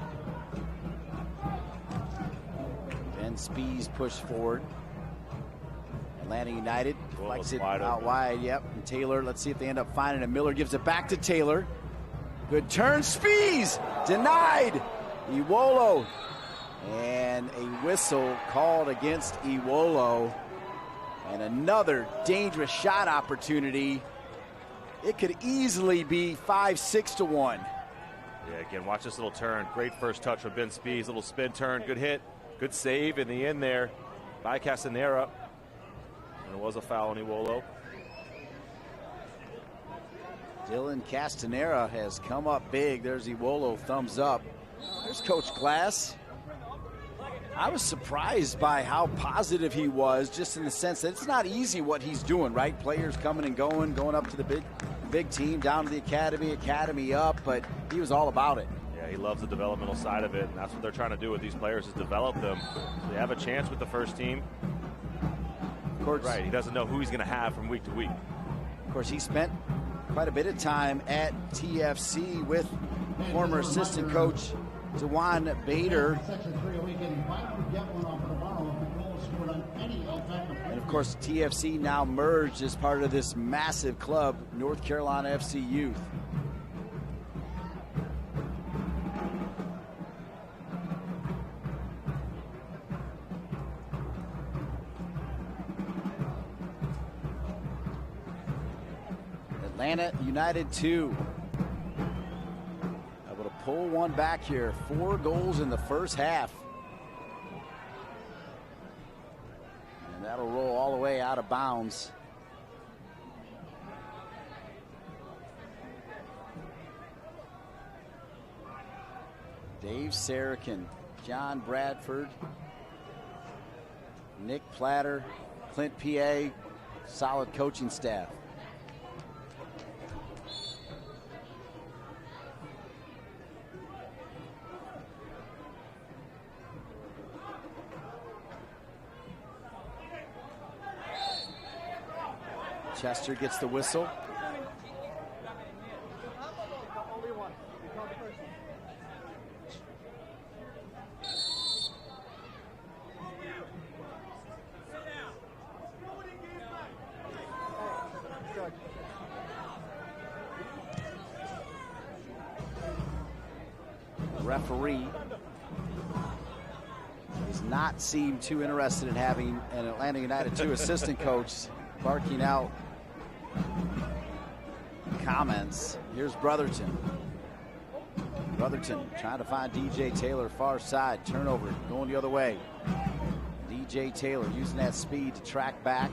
Ben Spees pushed forward. Atlanta United flex it wide out open. wide. Yep. And Taylor, let's see if they end up finding it. Miller gives it back to Taylor. Good turn. Spees denied. Iwolo. And a whistle called against Iwolo. And another dangerous shot opportunity. It could easily be 5-6 to 1. Yeah, again, watch this little turn. Great first touch from Ben Spees. Little spin turn. Good hit. Good save in the end there by Castanera. And it was a foul on Iwolo. Dylan Castanera has come up big. There's Iwolo, thumbs up. There's Coach Glass. I was surprised by how positive he was, just in the sense that it's not easy what he's doing, right? Players coming and going up to the big team, down to the academy up, but he was all about it. Yeah, he loves the developmental side of it, and that's what they're trying to do with these players is develop them. So they have a chance with the first team. Of course, Right, he doesn't know who he's going to have from week to week. Of course, he spent quite a bit of time at TFC with former assistant coach Dewan Bader. Section 308 getting buy one, get one offer tomorrow if the goal is scored on any Alpaca free And of course, TFC now merged as part of this massive club, North Carolina FC Youth. Atlanta United 2. Able to pull one back here. 4 goals in the first half. And that'll roll all the way out of bounds. Dave Sarakin, John Bradford, Nick Platter, Clint PA, solid coaching staff. Chester gets the whistle. The referee does not seem too interested in having an Atlanta United 2 assistant coach barking out comments. Here's Brotherton. Brotherton trying to find DJ Taylor, far side, turnover, going the other way. DJ Taylor using that speed to track back.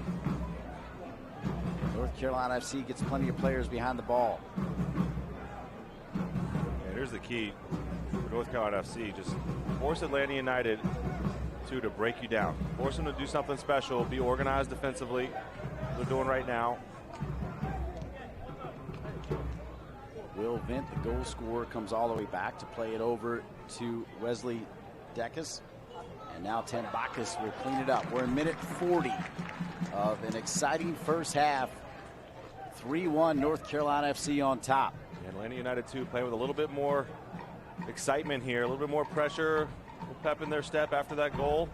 North Carolina FC gets plenty of players behind the ball. And here's the key for North Carolina FC. Just force Atlanta United to break you down. Force them to do something special. Be organized defensively. They're doing right now. Will Vint, the goal scorer, comes all the way back to play it over to Wesley Dekas. And now Tim Bacchus will clean it up. We're in minute 40 of an exciting first half. 3-1 North Carolina FC on top. And Atlanta United 2 playing with a little bit more excitement here, a little bit more pressure, a little pep in their step after that goal.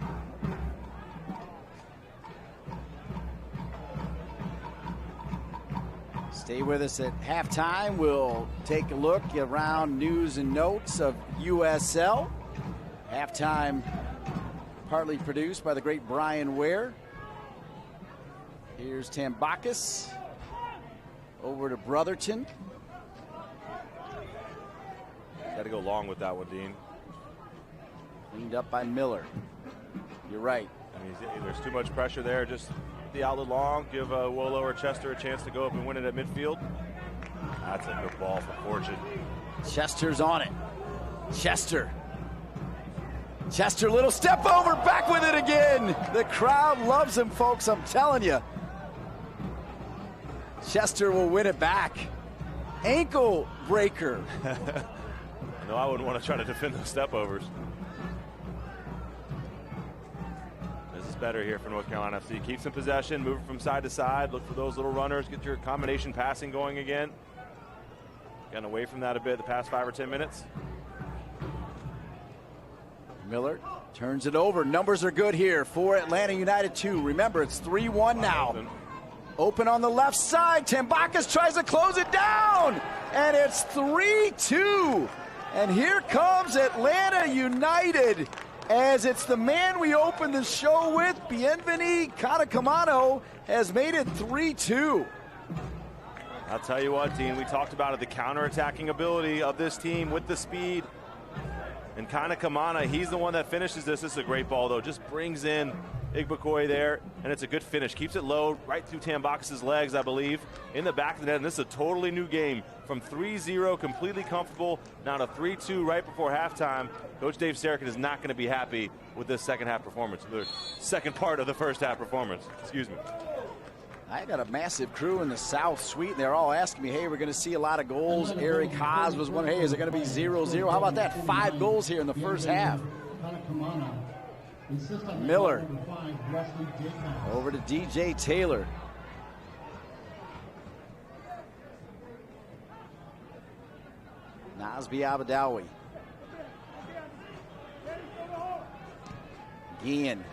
Stay with us at halftime. We'll take a look around news and notes of USL. Halftime partly produced by the great Brian Ware. Here's Tambakis over to Brotherton. Got to go long with that one, Dean. Cleaned up by Miller. You're right. I mean, there's too much pressure there. Just the outlet long, give Wolo or Chester a chance to go up and win it at midfield. That's a good ball for Fortune. Chester's on it. Chester, little step over, back with it again. The crowd loves him, folks, I'm telling you. Chester will win it back. Ankle breaker. No, I wouldn't want to try to defend those step overs. This is better here for North Carolina FC. Keeps in possession, move from side to side, look for those little runners, get your combination passing going again. Gotten away from that a bit the past 5 or 10 minutes. Miller turns it over. Numbers are good here for Atlanta United 2. Remember, it's 3-1 now. Open on the left side. Tambakis tries to close it down. And it's 3-2. And here comes Atlanta United, as it's the man we opened the show with. Bienveni Kanakamano has made it 3-2. I'll tell you what, Dean, we talked about it, the counter-attacking ability of this team with the speed. And Kanakamana, he's the one that finishes this. This is a great ball, though. Just brings in Igbokoye there, and it's a good finish. Keeps it low, right through Tambakis' legs, I believe, in the back of the net. And this is a totally new game. From 3-0, completely comfortable, now to 3-2 right before halftime. Coach Dave Sarachan is not going to be happy with this second-half performance, the second part of the first-half performance. Excuse me. I got a massive crew in the South Suite. They're all asking me, hey, we're going to see a lot of goals. Eric Haas was wondering, hey, is it going to be 0-0? How about that? 5 goals here in the first half. Miller over to DJ Taylor. Nasby Abadawi. Guillen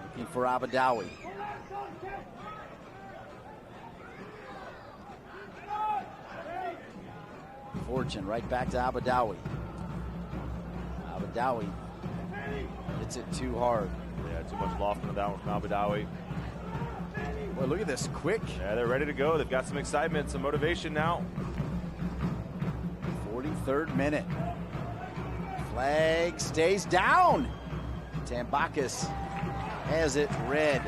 looking for Abadawi. Fortune right back to Abadawi. Abadawi hits it too hard. Yeah, too much loft on that one from Abadawi. Boy, look at this, quick. Yeah, they're ready to go. They've got some excitement, some motivation now. 43rd minute. Flag stays down. Tambakis has it red.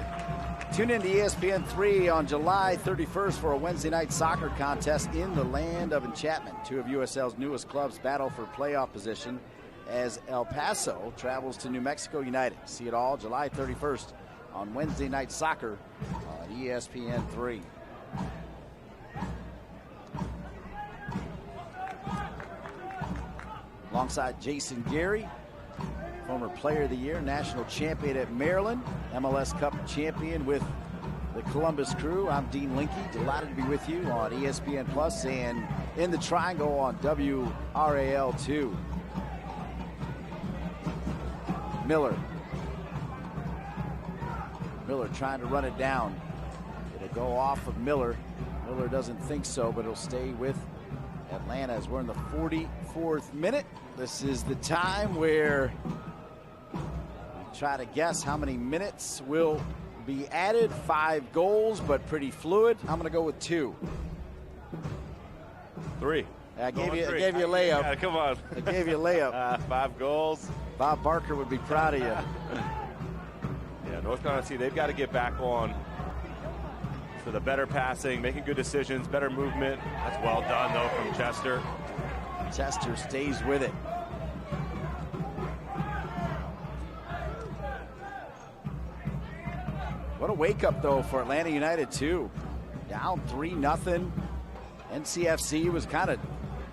Tune in to ESPN3 on July 31st for a Wednesday night soccer contest in the land of enchantment. 2 of USL's newest clubs battle for playoff position as El Paso travels to New Mexico United. See it all July 31st on Wednesday night soccer on ESPN3. Alongside Jason Gary, former player of the year, national champion at Maryland, MLS Cup champion with the Columbus Crew. I'm Dean Linke, delighted to be with you on ESPN Plus and in the Triangle on WRAL2. Miller trying to run it down. It'll go off of Miller. Miller doesn't think so, but it'll stay with Atlanta as we're in the 44th minute. This is the time where we try to guess how many minutes will be added. 5 goals, but pretty fluid. I'm going to go with 2. 3. I gave you a layup. Yeah, come on. I gave you a layup. 5 goals. Bob Barker would be proud of you. Yeah, North Carolina, they've got to get back on to the better passing, making good decisions, better movement. That's well done, though, from Chester. Chester stays with it. What a wake-up, though, for Atlanta United, too. Down 3-0. NCFC was kind of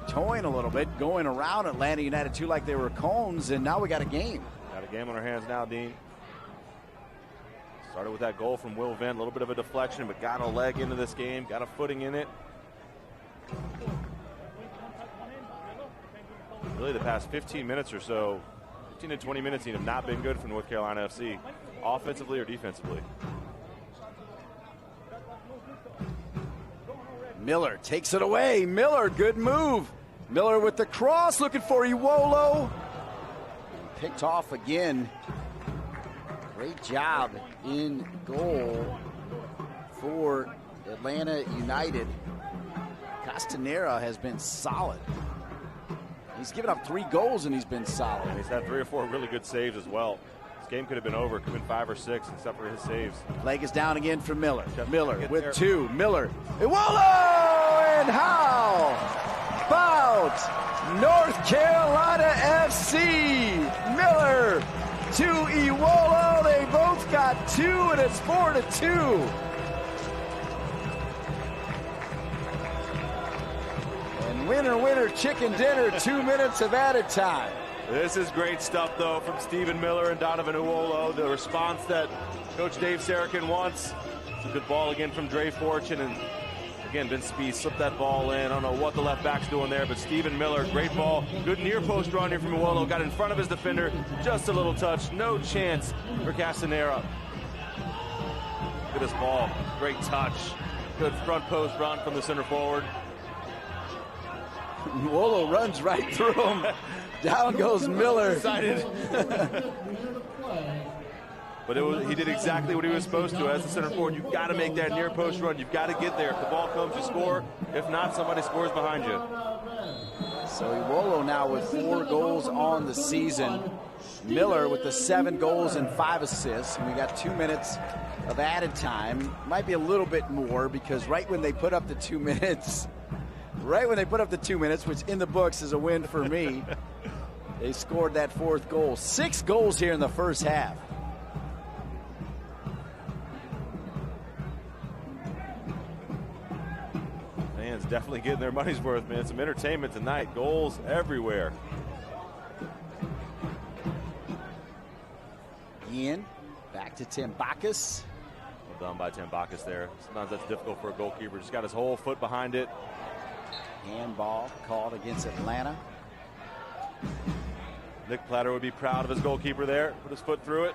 toying a little bit, going around Atlanta United 2 like they were cones, and now we got a game. Got a game on our hands now, Dean. Started with that goal from Will Venn, a little bit of a deflection, but got a leg into this game, got a footing in it. Really, the past 15 minutes or so, 15 to 20 minutes have not been good for North Carolina FC, offensively or defensively. Miller takes it away. Miller, good move. Miller with the cross, looking for Iwolo. Picked off again. Great job in goal for Atlanta United. Castanera has been solid He's given up 3 goals and he's been solid. And he's had 3 or 4 really good saves as well. This game could have been over. It could have been 5 or 6 except for his saves. Leg is down again for Miller. Miller with there. 2. Miller. Iwolo! And how about North Carolina FC? Miller to Iwolo. They both got 2, and it's 4-2. And winner, chicken dinner, 2 minutes of added time. This is great stuff, though, from Stephen Miller and Donovan Iwolo. The response that Coach Dave Sarakin wants. It's a good ball again from Dre Fortune. And again, Vince Speed slipped that ball in. I don't know what the left back's doing there, but Stephen Miller, great ball. Good near post run here from Iwolo. Got in front of his defender. Just a little touch. No chance for Castanera. Look at this ball. Great touch. Good front post run from the center forward. Iwolo runs right through him. Down goes Miller. Excited. But he did exactly what he was supposed to as the center forward. You've got to make that near post run. You've got to get there. If the ball comes, you score. If not, somebody scores behind you. So Iwolo now with 4 goals on the season. Miller with the 7 goals and 5 assists. And we got 2 minutes of added time. Might be a little bit more because right when they put up the 2 minutes, which in the books is a win for me, they scored that 4th goal. 6 goals here in the first half. Fans definitely getting their money's worth, man. Some entertainment tonight. Goals everywhere. Ian, back to Tim Bacchus. Well done by Tim Bacchus there. Sometimes that's difficult for a goalkeeper. Just got his whole foot behind it. Handball called against Atlanta. Nick Platter would be proud of his goalkeeper there. Put his foot through it.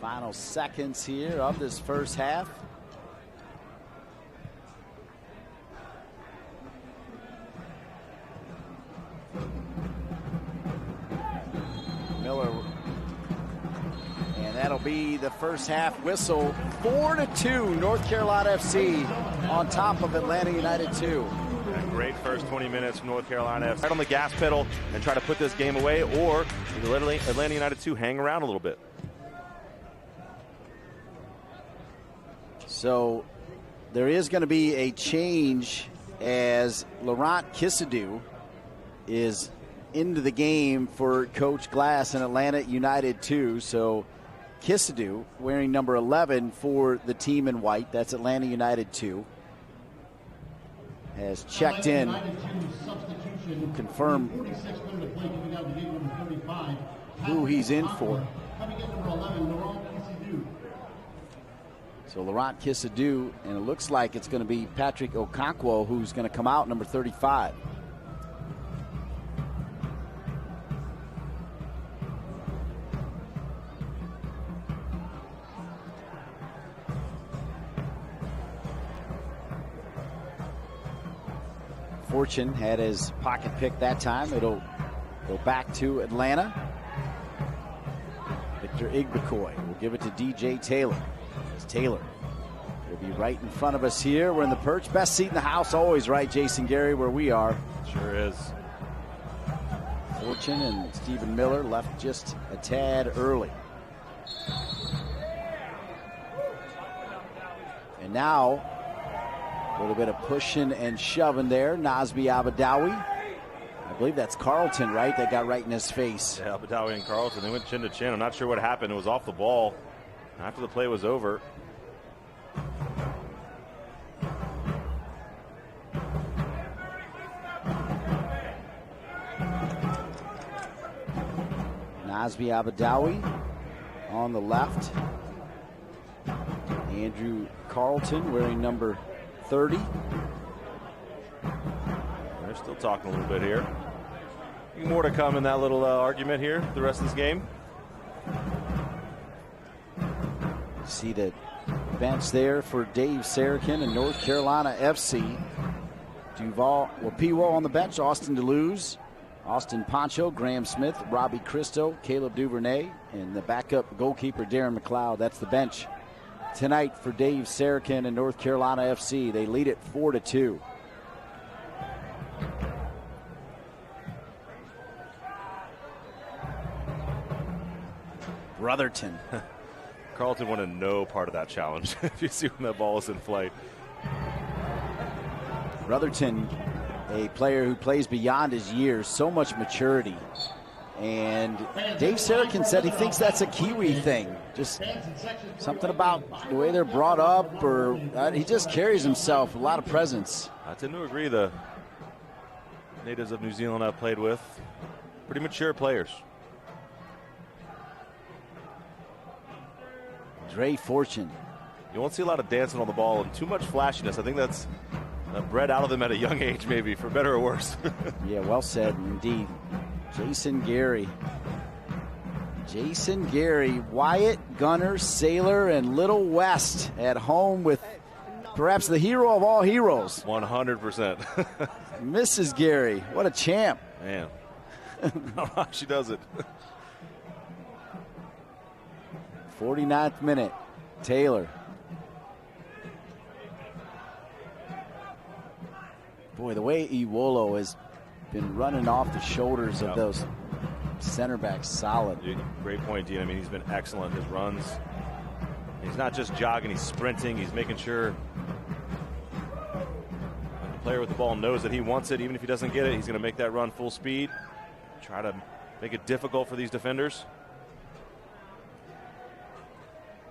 Final seconds here of this first half. Miller. And that'll be the first half whistle. 4-2, North Carolina FC on top of Atlanta United 2. A great first 20 minutes from North Carolina FC. Right on the gas pedal and try to put this game away, or let Atlanta United 2 hang around a little bit. So there is going to be a change as Laurent Kissadou is into the game for Coach Glass and Atlanta United 2. So Kissadou wearing number 11 for the team in white. That's Atlanta United 2. Has checked in to confirm who he's in for. So Laurent Kissadou, and it looks like it's going to be Patrick Okonkwo who's going to come out, number 35. Fortune had his pocket pick that time. It'll go back to Atlanta. Victor Igbekoy will give it to DJ Taylor. As Taylor will be right in front of us here. We're in the perch. Best seat in the house always, right, Jason Gary, where we are. Sure is. Fortune and Stephen Miller left just a tad early. And now a little bit of pushing and shoving there. Nazmi Abadawi. I believe that's Carlton, right? That got right in his face. Yeah, Abadawi and Carlton, they went chin to chin. I'm not sure what happened. It was off the ball after the play was over. Nazmi Abadawi on the left. Andrew Carlton wearing number 30. They're still talking a little bit here. More to come in that little argument here the rest of this game. See the bench there for Dave Sarakin and North Carolina FC. Duval Wapiwo on the bench, Austin Deleuze, Austin Poncho, Graham Smith, Robbie Christo, Caleb Duvernay, and the backup goalkeeper Darren McLeod. That's the bench tonight for Dave Sarakin and North Carolina FC. They lead it 4-2. Brotherton. Carleton wanted no part of that challenge. If you see when that ball is in flight. Brotherton, a player who plays beyond his years, so much maturity. And Dave Sarakin said he thinks that's a Kiwi thing. Just something about the way they're brought up, or he just carries himself with a lot of presence. I tend to agree. The natives of New Zealand I've played with, pretty mature players. Dre Fortune. You won't see a lot of dancing on the ball and too much flashiness. I think that's bred out of them at a young age, maybe, for better or worse. Yeah, well said, indeed. Jason Gary. Jason Gary, Wyatt, Gunner, Sailor, and Little West at home with perhaps the hero of all heroes. 100%. Mrs. Gary, what a champ. Man, I don't know how she does it. 49th minute, Taylor. Boy, the way Iwolo has been running off the shoulders of those center backs, solid. Great point, Dean. I mean, he's been excellent. His runs, he's not just jogging, he's sprinting. He's making sure the player with the ball knows that he wants it. Even if he doesn't get it, he's going to make that run full speed. Try to make it difficult for these defenders.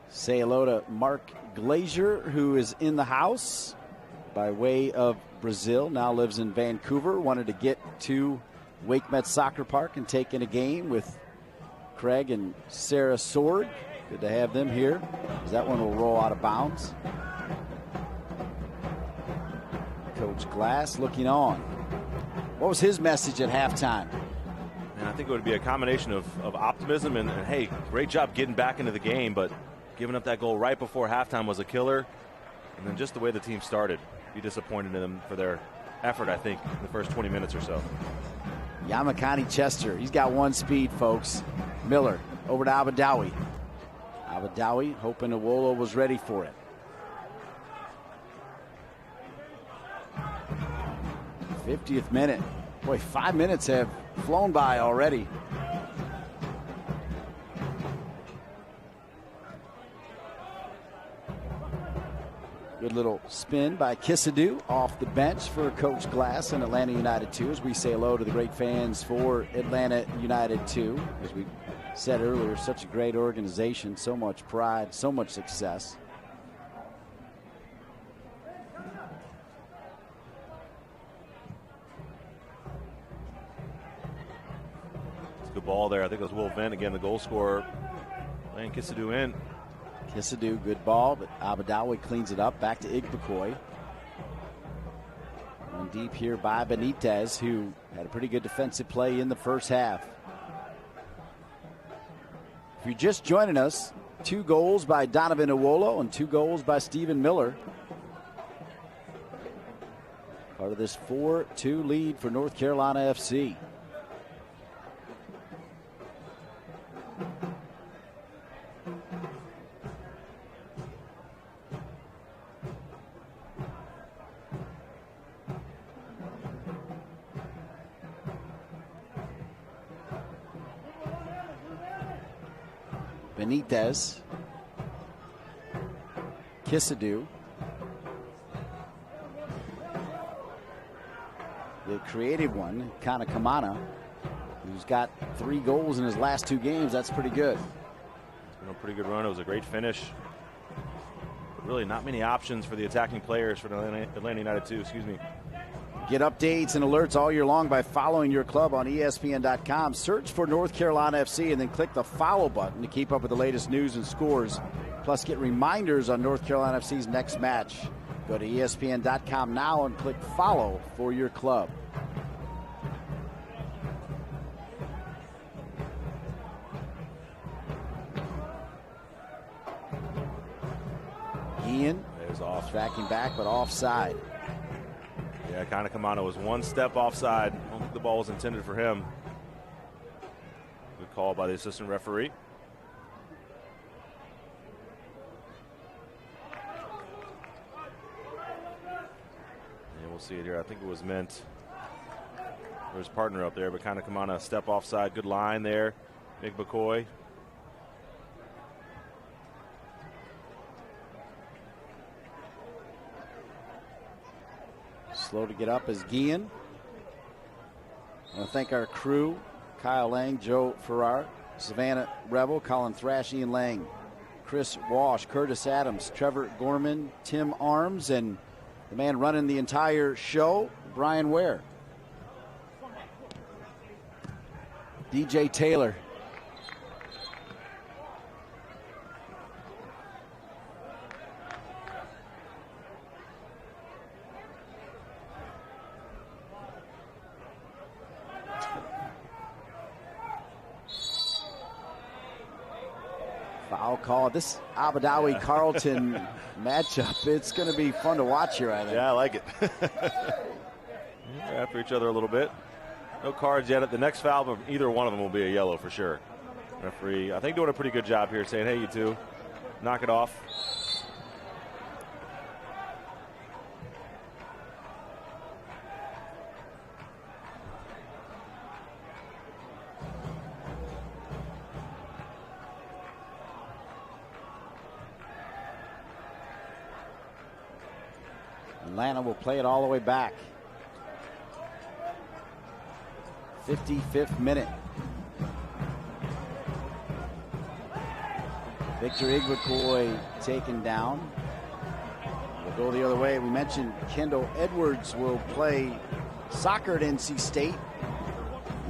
Say hello to Mark Glazier, who is in the house by way of Brazil, now lives in Vancouver. Wanted to get to Wake Met Soccer Park and take in a game with Craig and Sarah Sword. Good to have them here, as that one will roll out of bounds. Coach Glass looking on. What was his message at halftime? And I think it would be a combination of optimism and hey, great job getting back into the game, but giving up that goal right before halftime was a killer. And then just the way the team started. Be disappointed in them for their effort, I think, in the first 20 minutes or so. Yamakani Chester, he's got one speed, folks. Miller over to Abadawi. Abadawi hoping Iwolo was ready for it. 50th minute. Boy, 5 minutes have flown by already. Good little spin by Kisadu off the bench for Coach Glass and Atlanta United 2, as we say hello to the great fans for Atlanta United 2. As we said earlier, such a great organization, so much pride, so much success. It's a good ball there. I think it was Will Venn again, the goal scorer, laying Kisadu in. Kisadu, good ball, but Abadawi cleans it up. Back to Igbekoy. And deep here by Benitez, who had a pretty good defensive play in the first half. If you're just joining us, 2 goals by Donovan Iwolo and 2 goals by Stephen Miller. Part of this 4-2 lead for North Carolina FC. Benitez, Kisadu, the creative one, Kana Kamana, who's got 3 goals in his last 2 games. That's pretty good. It's been a pretty good run. It was a great finish. But really not many options for the attacking players for Atlanta United 2, excuse me. Get updates and alerts all year long by following your club on ESPN.com. Search for North Carolina FC and then click the follow button to keep up with the latest news and scores. Plus, get reminders on North Carolina FC's next match. Go to ESPN.com now and click follow for your club. Ian is off. Tracking back, but offside. Yeah, Kana Kamana was 1 step offside. I don't think the ball was intended for him. Good call by the assistant referee. And we'll see it here. I think it was meant for his partner up there, but Kana Kamana step offside. Good line there. Big McCoy. Slow to get up is Guillen. I want to thank our crew, Kyle Lang, Joe Farrar, Savannah Revel, Colin Thrash, Ian Lang, Chris Walsh, Curtis Adams, Trevor Gorman, Tim Arms, and the man running the entire show, Brian Ware. DJ Taylor. Foul call. This Abu Carlton matchup, it's going to be fun to watch here, I think. Yeah, I like it. After each other a little bit. No cards yet. The next foul from either one of them will be a yellow for sure. Referee, I think, doing a pretty good job here saying, hey, you two, knock it off. Atlanta will play it all the way back. 55th minute. Victor Igbokwe taken down. We'll go the other way. We mentioned Kendall Edwards will play soccer at NC State.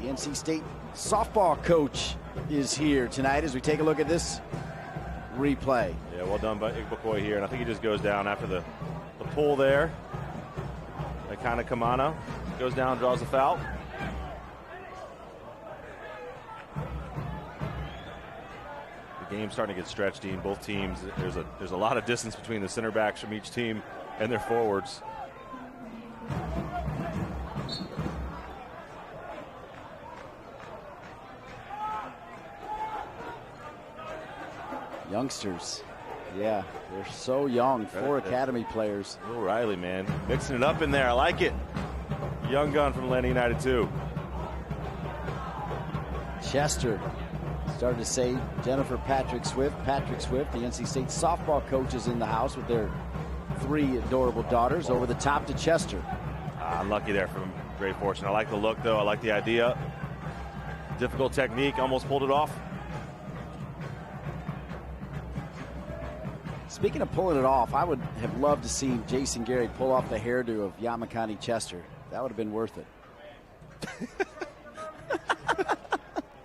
The NC State softball coach is here tonight as we take a look at this replay. Yeah, well done by Igbokwe here. And I think he just goes down after the pull there. Akana Kamana goes down, draws a foul. The game's starting to get stretched, Dean. Both teams, there's a lot of distance between the center backs from each team and their forwards. Youngsters. Yeah, they're so young. 4 academy players. Will Riley, man, mixing it up in there. I like it. Young gun from Atlanta United too. Chester started to say Jennifer Patrick Swift. Patrick Swift, the NC State softball coach, is in the house with their 3 adorable daughters. Over the top to Chester. Unlucky there from Great Fortune. I like the look, though. I like the idea. Difficult technique. Almost pulled it off. Speaking of pulling it off, I would have loved to see Jason Gary pull off the hairdo of Yamakani Chester. That would have been worth it.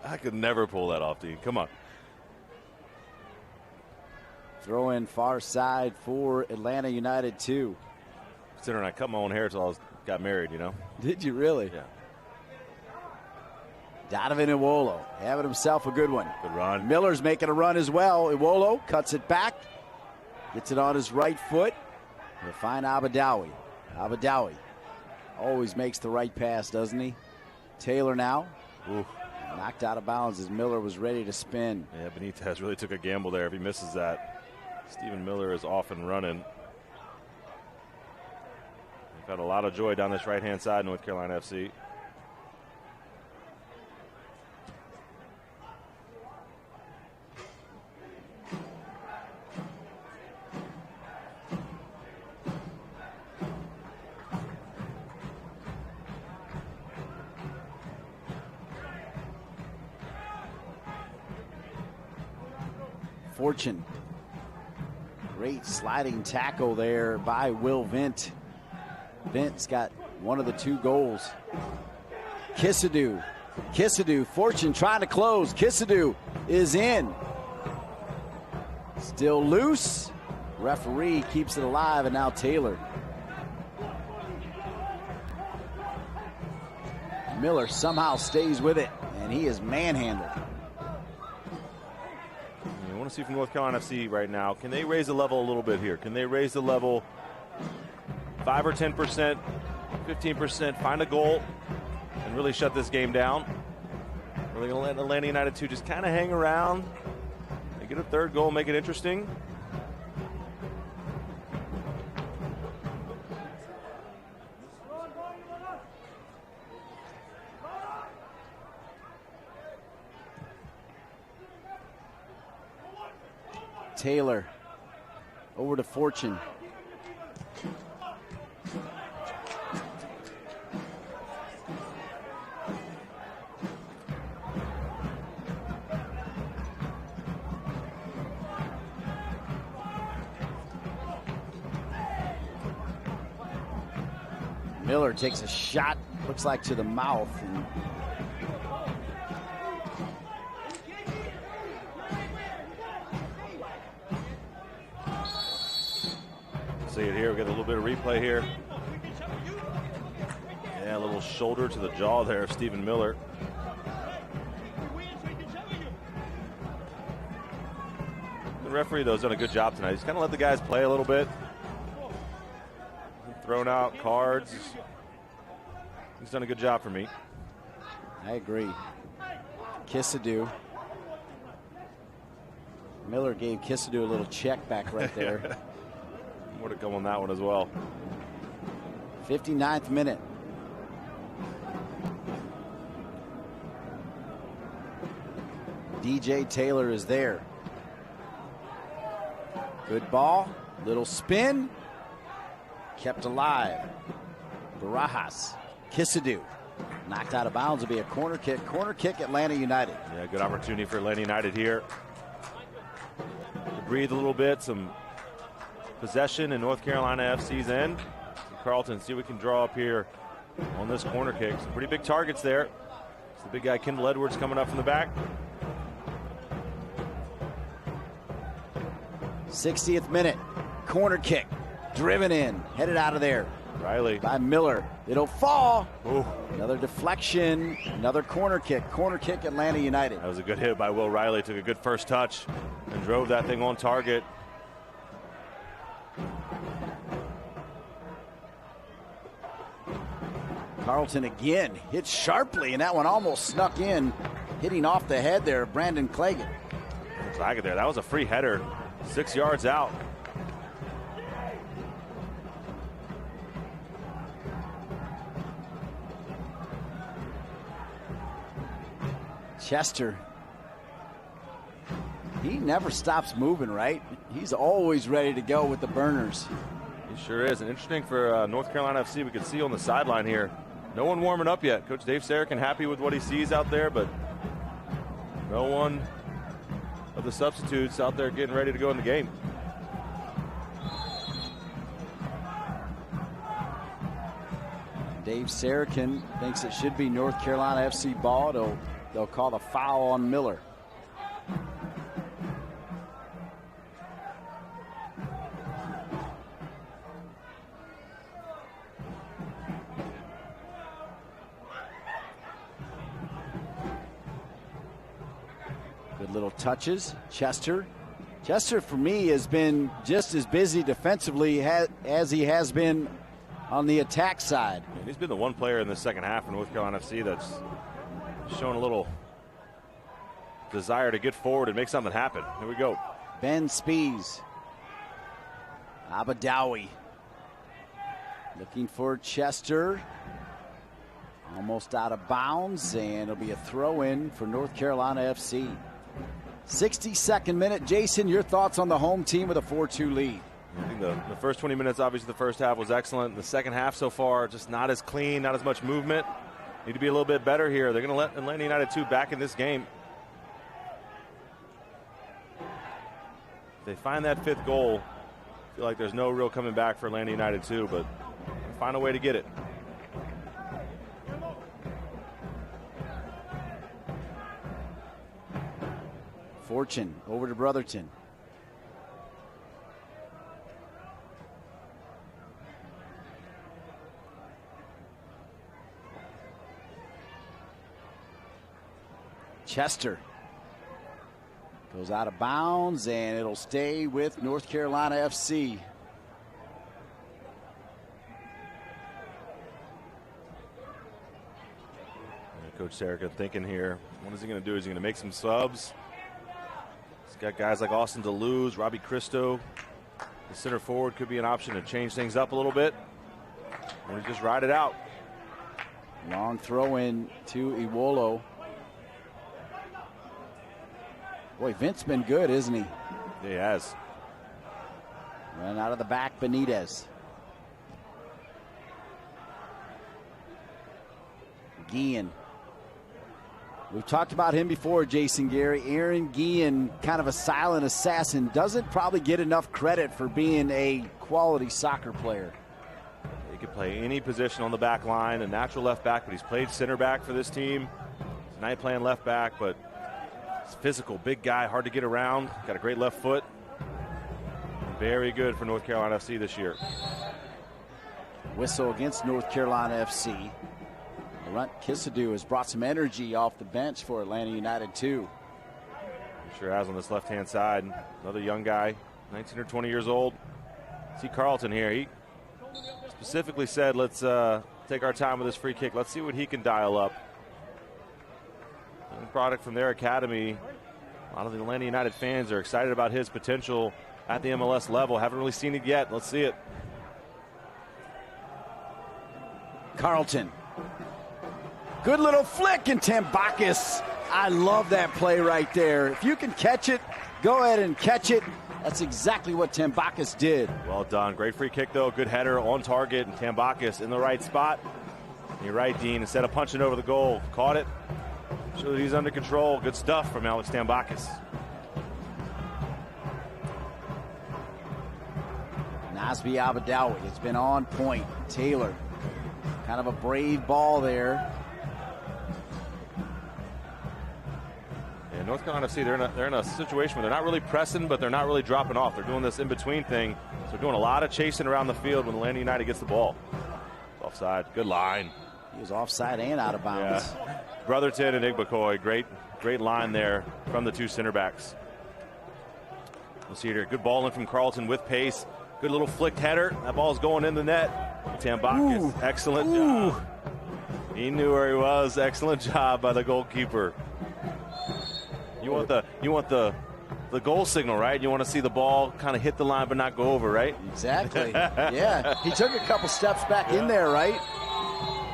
I could never pull that off, Dean. Come on. Throw in far side for Atlanta United 2. Considering I cut my own hair until I got married, you know. Did you really? Yeah. Donovan Iwolo having himself a good one. Good run. Miller's making a run as well. Iwolo cuts it back. Gets it on his right foot. He'll find Abadowi. Abadowi always makes the right pass, doesn't he? Taylor now. Ooh. Knocked out of bounds as Miller was ready to spin. Yeah, Benitez really took a gamble there if he misses that. Stephen Miller is off and running. They've had a lot of joy down this right-hand side, North Carolina FC. Fortune. Great sliding tackle there by Will Vint. Vint's got one of the 2 goals. Kisadoo. Fortune trying to close. Kisadoo is in. Still loose. Referee keeps it alive, and now Taylor. Miller somehow stays with it, and he is manhandled. I want to see from North Carolina FC right now, can they raise the level a little bit here? Can they raise the level 5 or 10%, 15%, find a goal, and really shut this game down? Are they going to let Atlanta United 2 just kind of hang around? They get a 3rd goal, make it interesting? Taylor over to Fortune. Miller takes a shot, looks like to the mouth. And see it here. We get a little bit of replay here. Yeah, a little shoulder to the jaw there of Stephen Miller. The referee, though, has done a good job tonight. He's kind of let the guys play a little bit. Thrown out cards. He's done a good job for me. I agree. Kissadoo. Miller gave Kissadoo a little check back right there. More to come on that one as well. 59th minute. DJ Taylor is there. Good ball. Little spin. Kept alive. Barajas. Kissadoo. Knocked out of bounds. Will be a corner kick. Corner kick, Atlanta United. Yeah, good opportunity for Atlanta United here. To breathe a little bit. Some possession in North Carolina FC's end. Carlton, see what we can draw up here on this corner kick. Some pretty big targets there. It's the big guy Kendall Edwards coming up from the back. 60th minute. Corner kick. Driven in. Headed out of there. Riley. By Miller. It'll fall. Ooh. Another deflection. Another corner kick. Corner kick, Atlanta United. That was a good hit by Will Riley. Took a good first touch and drove that thing on target. Carlton again hit sharply, and that one almost snuck in, hitting off the head there of Brandon Clagan. Flag it there. That was a free header. 6 yards out. Chester. He never stops moving, right? He's always ready to go with the burners. He sure is. And interesting for North Carolina FC, we can see on the sideline here, no one warming up yet. Coach Dave Sarachan happy with what he sees out there, but no one of the substitutes out there getting ready to go in the game. Dave Sarachan thinks it should be North Carolina FC ball. They'll call the foul on Miller. Good little touches. Chester for me has been just as busy defensively as he has been on the attack side. And he's been the one player in the second half for North Carolina FC that's shown a little desire to get forward and make something happen. Here we go. Ben Spees. Abadawi. Looking for Chester. Almost out of bounds, and it'll be a throw-in for North Carolina FC. 62nd minute. Jason, your thoughts on the home team with a 4-2 lead? I think the first 20 minutes, obviously the first half was excellent. The second half so far, just not as clean, not as much movement. Need to be a little bit better here. They're going to let Atlanta United 2 back in this game. If they find that 5th goal, I feel like there's no real coming back for Atlanta United 2, but find a way to get it. Fortune over to Brotherton. Chester goes out of bounds, and it'll stay with North Carolina FC. Coach Sarachan thinking here, what is he going to do? Is he going to make some subs? He's got guys like Austin DeLuz, Robbie Christo. The center forward could be an option to change things up a little bit. Or just ride it out. Long throw in to Iwolo. Boy, Vince been good, isn't he? Yeah, he has. Run out of the back, Benitez. Guillen. We've talked about him before, Jason Gary. Aaron Guillen, kind of a silent assassin, doesn't probably get enough credit for being a quality soccer player. He could play any position on the back line, a natural left back, but he's played center back for this team. Tonight playing left back, but he's physical, big guy, hard to get around, got a great left foot. Very good for North Carolina FC this year. Whistle against North Carolina FC. Laurent Kissadou has brought some energy off the bench for Atlanta United too. He sure has on this left-hand side. Another young guy, 19 or 20 years old. See Carlton here. He specifically said, let's take our time with this free kick. Let's see what he can dial up. Young product from their academy. A lot of the Atlanta United fans are excited about his potential at the MLS level. Haven't really seen it yet. Let's see it. Carlton. Good little flick, and Tambakis. I love that play right there. If you can catch it, go ahead and catch it. That's exactly what Tambakis did. Well done. Great free kick, though. Good header on target, and Tambakis in the right spot. You're right, Dean. Instead of punching over the goal, caught it. Showed that he's under control. Good stuff from Alex Tambakis. Nasby Abadawi has been on point. Taylor, kind of a brave ball there. And North Carolina FC, they're in a situation where they're not really pressing, but they're not really dropping off. They're doing this in-between thing. So they're doing a lot of chasing around the field when Atlanta United gets the ball. Offside. Good line. He was offside and out of bounds. Yeah. Brotherton and Igbokoy, great line there from the two center backs. We'll see it here. Good ball in from Carlton with pace. Good little flicked header. That ball's going in the net. Tambakis, excellent job. He knew where he was. Excellent job by the goalkeeper. You want the goal signal, right? You want to see the ball kind of hit the line but not go over, right? Exactly. Yeah. He took a couple steps back in there, right?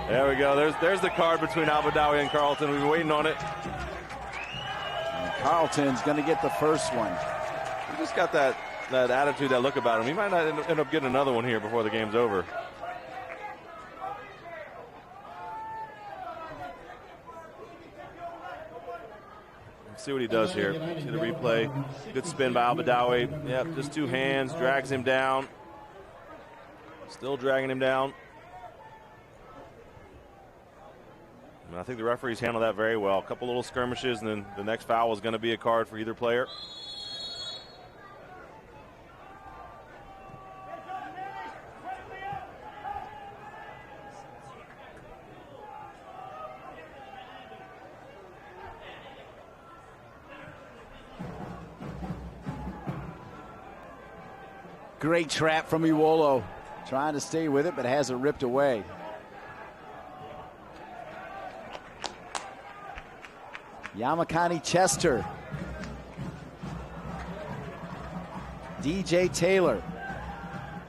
There we go. There's the card between Abadawi and Carlton. We've been waiting on it. And Carlton's going to get the first one. He just got that attitude, that look about him. He might not end up getting another one here before the game's over. See what he does here. See the replay. Good spin by Abadawi. Yep, just two hands, drags him down. Still dragging him down. And I think the referees handled that very well. A couple little skirmishes, and then the next foul is going to be a card for either player. Great trap from Iwolo. Trying to stay with it, but has it ripped away. Yamakani Chester. DJ Taylor.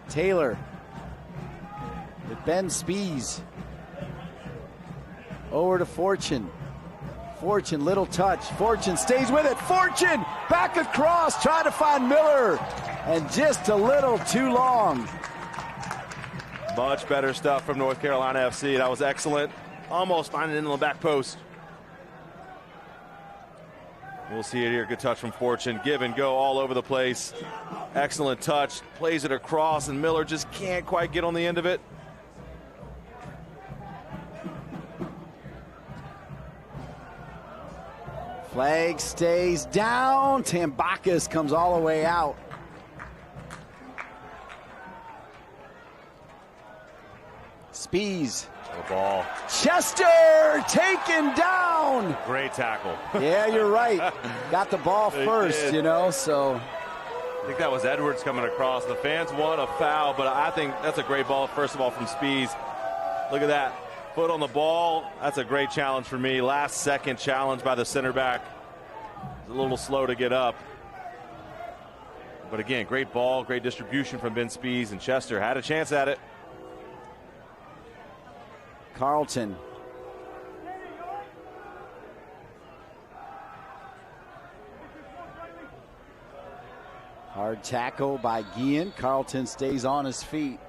Taylor with Ben Spees. Over to Fortune. Fortune, little touch. Fortune stays with it. Fortune back across, trying to find Miller. And just a little too long. Much better stuff from North Carolina FC. That was excellent. Almost finding it in the back post. We'll see it here. Good touch from Fortune. Give and go all over the place. Excellent touch. Plays it across, and Miller just can't quite get on the end of it. Flag stays down. Tambakis comes all the way out. Spees. The ball. Chester taken down. Great tackle. Yeah, you're right. Got the ball first, did. you know, so. I think that was Edwards coming across. The fans want a foul, but I think that's a great ball, first of all, from Spees. Look at that. Foot on the ball. That's a great challenge for me. Last second challenge by the center back. It's a little slow to get up. But again, great ball, great distribution from Ben Spees, and Chester had a chance at it. Carlton. Hard tackle by Guillen. Carlton stays on his feet.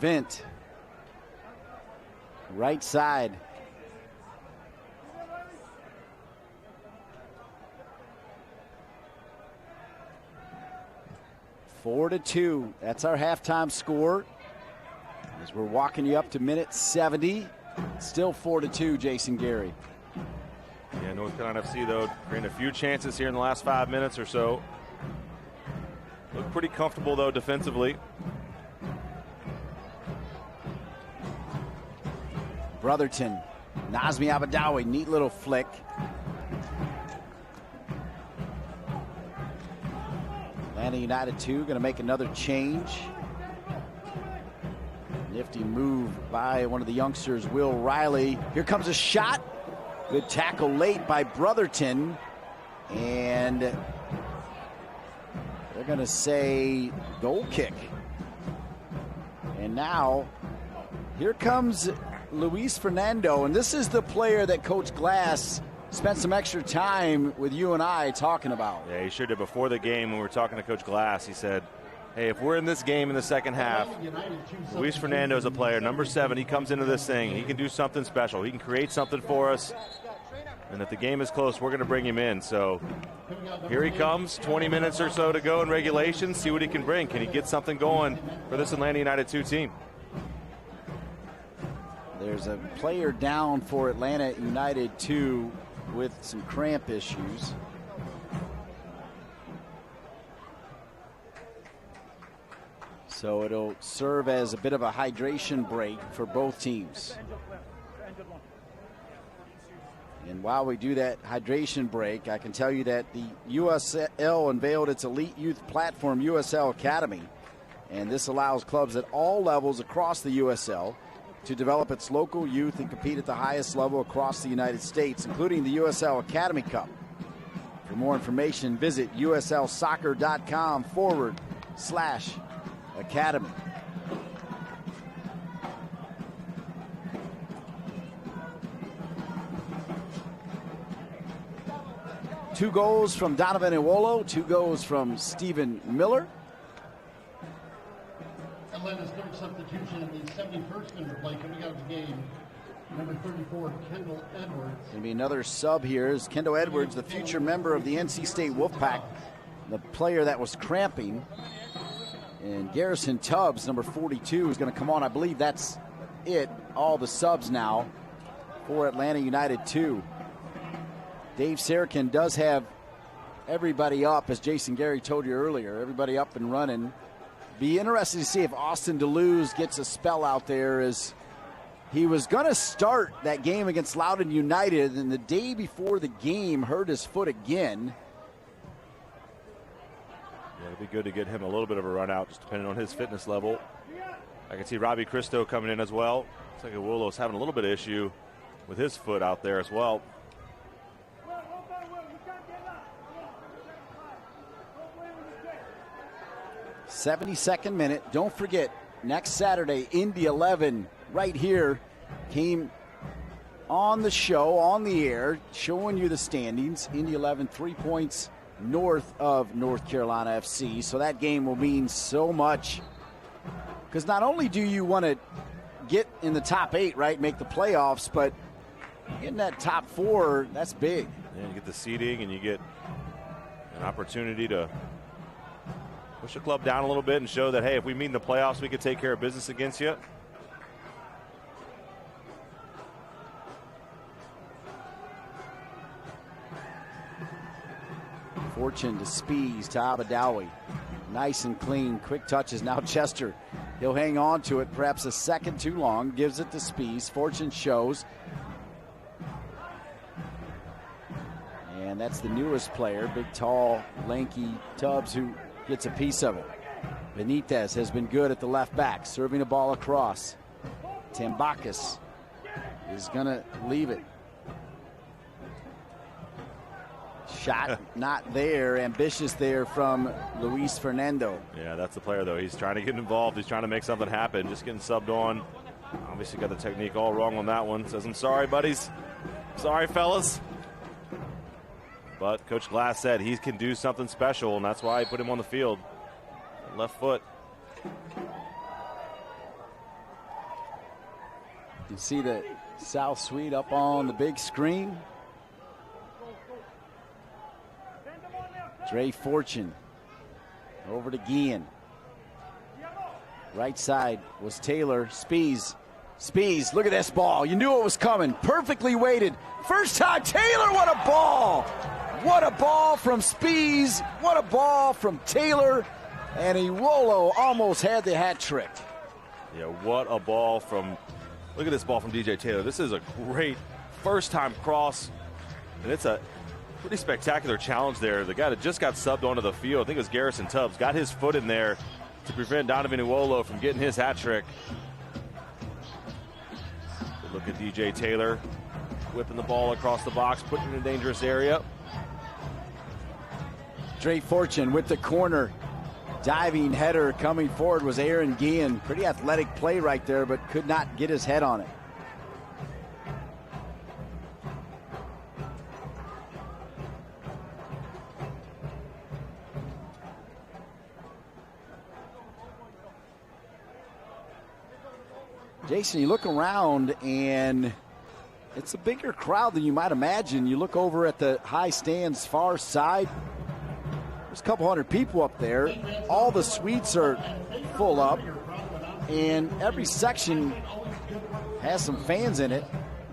Vint. Right side. Four to 2. That's our halftime score. As we're walking you up to minute 70. Still 4-2, Jason Gary. Yeah, North Carolina FC, though, creating a few chances here in the last 5 minutes or so. Look pretty comfortable, though, defensively. Brotherton. Nazmi Abadawi, neat little flick. Atlanta United 2 going to make another change. Nifty move by one of the youngsters, Will Riley. Here comes a shot. Good tackle late by Brotherton. And they're going to say goal kick. And now, here comes Luis Fernando. And this is the player that Coach Glass spent some extra time with you and I talking about. Yeah, he sure did. Before the game, when we were talking to Coach Glass, he said, hey, if we're in this game in the second half, Luis Fernando is a player, number 7. He comes into this thing. He can do something special. He can create something for us. And if the game is close, we're going to bring him in. So here he comes, 20 minutes or so to go in regulation. See what he can bring. Can he get something going for this Atlanta United 2 team? There's a player down for Atlanta United 2 with some cramp issues. So it'll serve as a bit of a hydration break for both teams. And while we do that hydration break, I can tell you that the USL unveiled its elite youth platform, USL Academy. And this allows clubs at all levels across the USL to develop its local youth and compete at the highest level across the United States, including the USL Academy Cup. For more information, visit uslsoccer.com/academy. Two goals from Donovan Iwolo, 2 goals from Stephen Miller. Atlanta's third substitution in the 71st minute of play coming out of the game. Number 34, Kendall Edwards. Going to be another sub here is Kendall Edwards, the future member of the NC State Wolfpack, the player that was cramping. And Garrison Tubbs, number 42, is going to come on. I believe that's it. All the subs now for Atlanta United 2. Dave Sarachan does have everybody up, as Jason Gary told you earlier, everybody up and running. Be interested to see if Austin DeLuz gets a spell out there, as he was going to start that game against Loudoun United, and the day before the game hurt his foot again. Yeah, it'd be good to get him a little bit of a run out, just depending on his fitness level. I can see Robbie Christo coming in as well. Looks like Iwolo's having a little bit of issue with his foot out there as well. 72nd minute. Don't forget, next Saturday, Indy 11 right here came on the show, on the air, showing you the standings. Indy 11, 3 points north of North Carolina FC. So that game will mean so much, because not only do you want to get in the top 8, right, make the playoffs, but in that top 4, that's big. Yeah, you get the seeding and you get an opportunity to push the club down a little bit and show that, hey, if we meet in the playoffs, we could take care of business against you. Fortune to Spees, to Abadawi. Nice and clean, quick touches. Now Chester, he'll hang on to it, perhaps a second too long, gives it to Spees. Fortune shows. And that's the newest player, big, tall, lanky Tubbs, who gets a piece of it. Benitez has been good at the left back, serving a ball across. Tambakis is going to leave it. Shot not there. Ambitious there from Luis Fernando. Yeah, that's the player, though. He's trying to get involved. He's trying to make something happen. Just getting subbed on. Obviously got the technique all wrong on that one. Says, I'm sorry, buddies. Sorry, fellas. But Coach Glass said he can do something special, and that's why he put him on the field. Left foot. You see the South Suite up on the big screen. Dre Fortune over to Guillen. Right side was Taylor. Spees, look at this ball. You knew it was coming. Perfectly weighted. First time, Taylor, what a ball! What a ball from Spees. What a ball from Taylor. And Iwolo almost had the hat trick. Yeah, what a ball from, look at this ball from DJ Taylor. This is a great first-time cross, and it's a pretty spectacular challenge there. The guy that just got subbed onto the field, I think it was Garrison Tubbs, got his foot in there to prevent Donovan Iwolo from getting his hat trick. Good look at DJ Taylor whipping the ball across the box, putting it in a dangerous area. Dre Fortune with the corner. Diving header coming forward was Aaron Guillen. Pretty athletic play right there, but could not get his head on it. Jason, you look around and it's a bigger crowd than you might imagine. You look over at the high stands far side. There's a couple hundred people up there. All the suites are full up, and every section has some fans in it.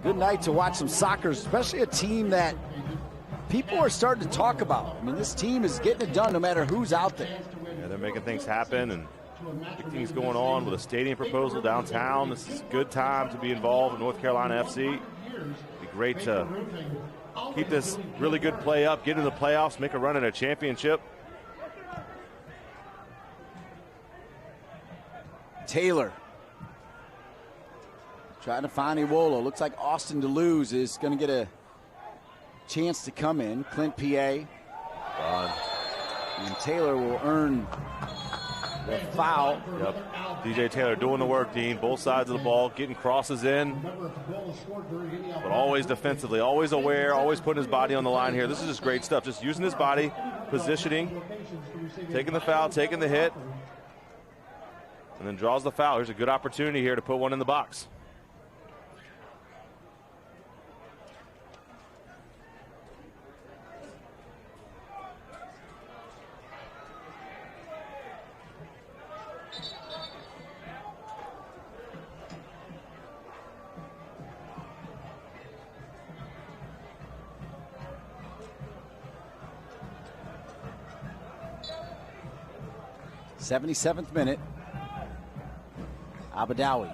Good night to watch some soccer, especially a team that people are starting to talk about. I mean, this team is getting it done no matter who's out there. Yeah, they're making things happen, and big things going on with a stadium proposal downtown. This is a good time to be involved in North Carolina FC. It'd be great to keep this really good play up, get into the playoffs, make a run at a championship. Taylor trying to find Iwolo. Looks like Austin DeLuz is going to get a chance to come in. Clint P.A. And Taylor will earn the foul. Yep. DJ Taylor doing the work, Dean. Both sides of the ball, getting crosses in. But always defensively, always aware, always putting his body on the line here. This is just great stuff. Just using his body, positioning, taking the foul, taking the hit, and then draws the foul. Here's a good opportunity here to put one in the box. th minute. Abadawi.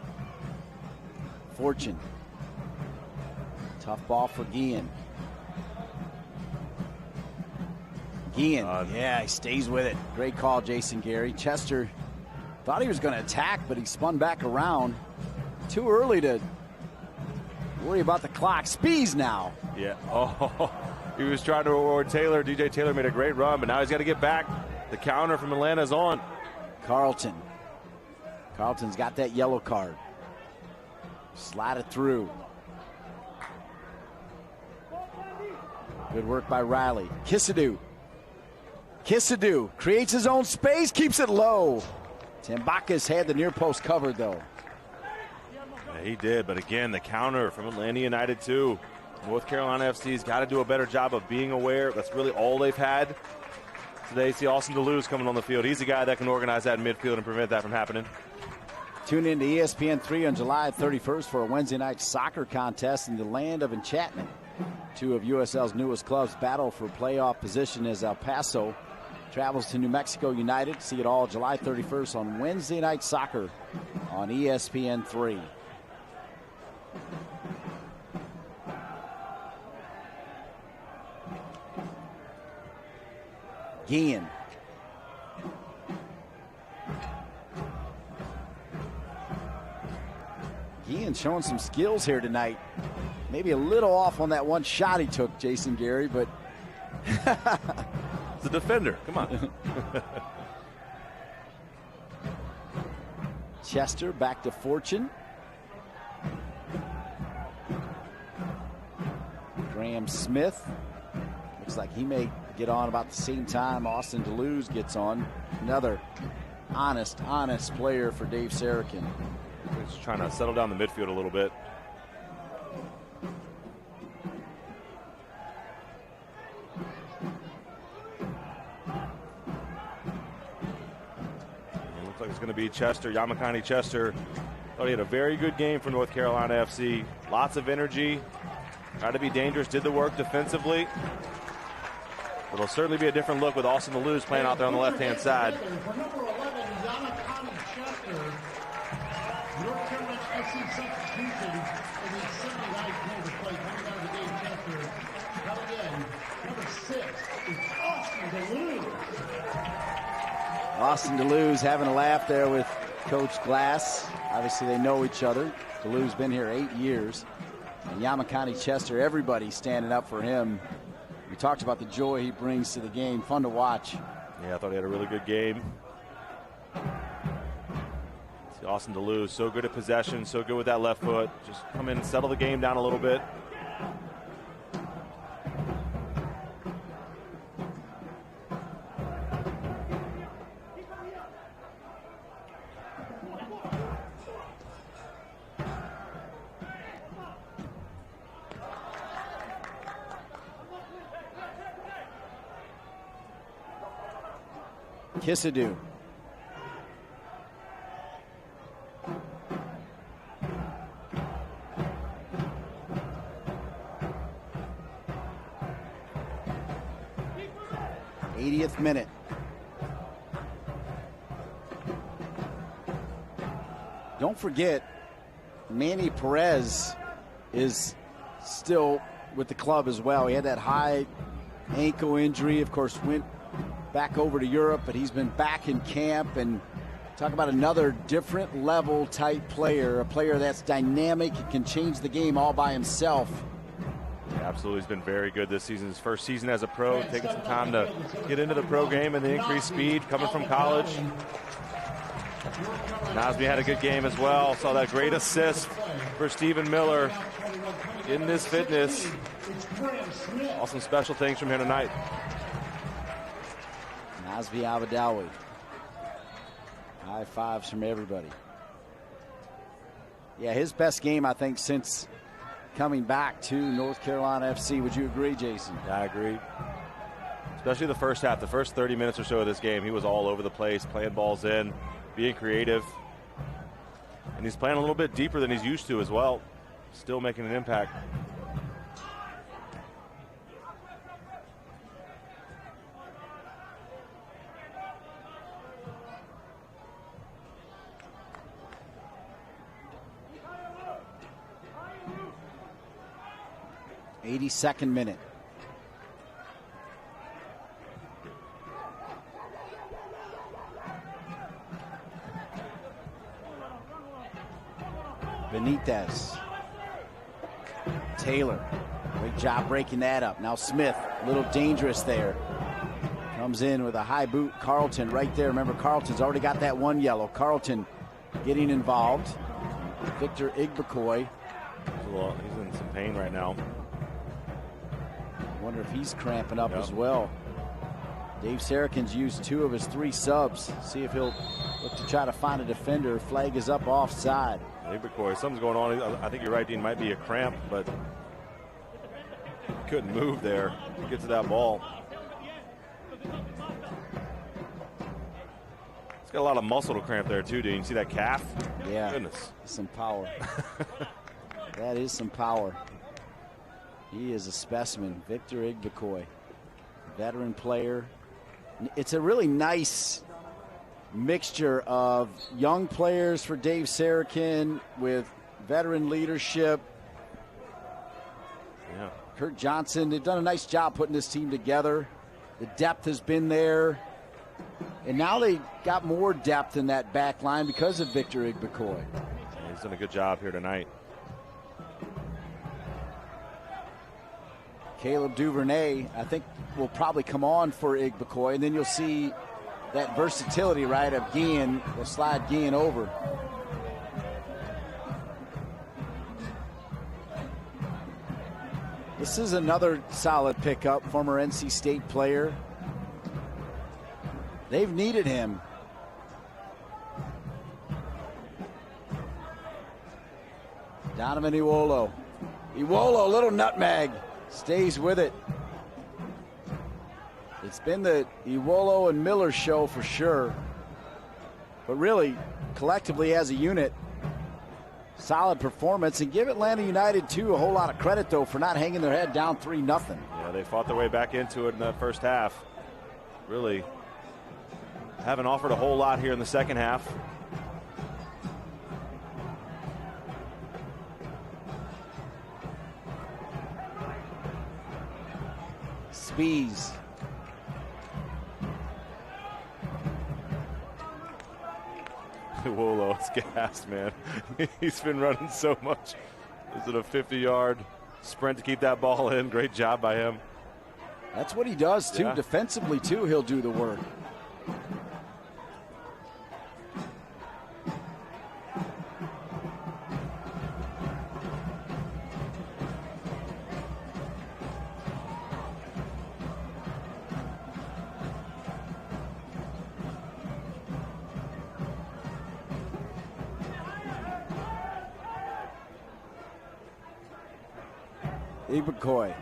Fortune. Tough ball for Guillen. Yeah, he stays with it. Great call, Jason Gary. Chester thought he was going to attack, but he spun back around. Too early to worry about the clock. Spees now. Yeah. Oh, he was trying to reward Taylor. DJ Taylor made a great run, but now he's got to get back. The counter from Atlanta is on. Carlton. Carlton's got that yellow card. Slide it through. Good work by Riley. Kissadoo creates his own space, keeps it low. Tambakis had the near post covered, though. Yeah, he did, but again, the counter from Atlanta United, too. North Carolina FC's got to do a better job of being aware. That's really all they've had. Today, see Austin DeLuz coming on the field. He's the guy that can organize that in midfield and prevent that from happening. Tune in to ESPN3 on July 31st for a Wednesday night soccer contest in the land of enchantment. Two of USL's newest clubs battle for playoff position as El Paso travels to New Mexico United. See it all July 31st on Wednesday night soccer on ESPN3. Guillen. Guillen showing some skills here tonight. Maybe a little off on that one shot he took, Jason Gary, but the defender. Come on. Chester back to Fortune. Graham Smith. Looks like he may get on about the same time Austin DeLuz gets on. Another honest player for Dave Sarakin. He's trying to settle down the midfield a little bit. like it's going to be Chester, Yamakani Chester. Thought he had a very good game for North Carolina FC. Lots of energy. Tried to be dangerous, did the work defensively. It'll certainly be a different look with Austin DeLuz playing out there on the left-hand side. For number 11, Yamakani Chester. North Carolina FC substitution in the 79th minute of play coming out of the game. Chester coming in. Number 6 is Austin DeLuz. Austin DeLuz having a laugh there with Coach Glass. Obviously, they know each other. DeLuz been here 8 years. And Yamakani Chester, everybody standing up for him. We talked about the joy he brings to the game. Fun to watch. Yeah, I thought he had a really good game. See Austin DeLuz, so good at possession, so good with that left foot. Just come in and settle the game down a little bit. Kisadu. '80th minute. Don't forget, Manny Perez is still with the club as well. He had that high ankle injury, of course, went back over to Europe, but he's been back in camp. And talk about another different level type player, a player that's dynamic and can change the game all by himself. Yeah, absolutely, he's been very good this season. His first season as a pro, taking some time to get into the pro game and the increased speed coming from college. Nasby had a good game as well. Saw that great assist for Stephen Miller. Getting his fitness. Awesome special things from here tonight. Nasby Abadawi. High fives from everybody. Yeah, his best game, I think, since coming back to North Carolina FC. Would you agree, Jason? Yeah, I agree. Especially the first half, the first 30 minutes or so of this game, he was all over the place, playing balls in, being creative. And he's playing a little bit deeper than he's used to as well. Still making an impact. '82nd minute. Benitez. Taylor. Great job breaking that up. Now Smith, a little dangerous there. Comes in with a high boot. Carlton right there. Remember, Carlton's already got that one yellow. Carlton getting involved. Victor Igbekoy. He's in some pain right now. Wonder if he's cramping up as well. Dave Sarakin's used 2 of his 3 subs. See if he'll look to try to find a defender. Flag is up offside. Igbekoy, something's going on. I think you're right, Dean. Might be a cramp, but couldn't move there to get to that ball. He's got a lot of muscle to cramp there too, Dean. You see that calf? Yeah. Goodness. Some power. That is some power. He is a specimen. Victor Igbekoy, veteran player. It's a really nice mixture of young players for Dave Sarakin with veteran leadership. Yeah. Kurt Johnson, they've done a nice job putting this team together. The depth has been there. And now they got more depth in that back line because of Victor Igbekoy. Yeah, he's done a good job here tonight. Caleb Duvernay, I think, will probably come on for Igbekoy, and then you'll see that versatility, right, of Guillen. They'll slide Guillen over. This is another solid pickup, former NC State player. They've needed him. Donovan Iwolo. Iwolo, little nutmeg. Stays with it. It's been the Iwolo and Miller show for sure. But really, collectively as a unit, solid performance. And give Atlanta United, too, a whole lot of credit, though, for not hanging their head down 3-0. Yeah, they fought their way back into it in the first half. Really haven't offered a whole lot here in the second half. Spees. Wolo is gassed, man. He's been running so much. Is it a 50-yard sprint to keep that ball in? Great job by him. That's what he does, too. Yeah. Defensively, too, he'll do the work. Ibukoy.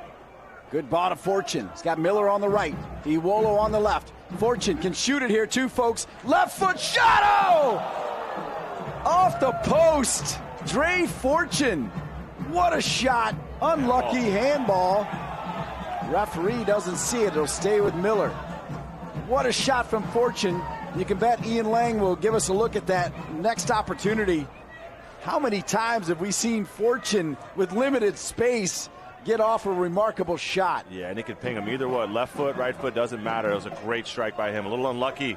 Good ball to Fortune. He's got Miller on the right. Iwolo on the left. Fortune can shoot it here too, folks. Left foot shot! Oh! Off the post. Dre Fortune. What a shot. Unlucky handball. Referee doesn't see it. It'll stay with Miller. What a shot from Fortune. You can bet Ian Lang will give us a look at that next opportunity. How many times have we seen Fortune with limited space get off a remarkable shot? Yeah, and he could ping him either way. Left foot, right foot, doesn't matter. It was a great strike by him. A little unlucky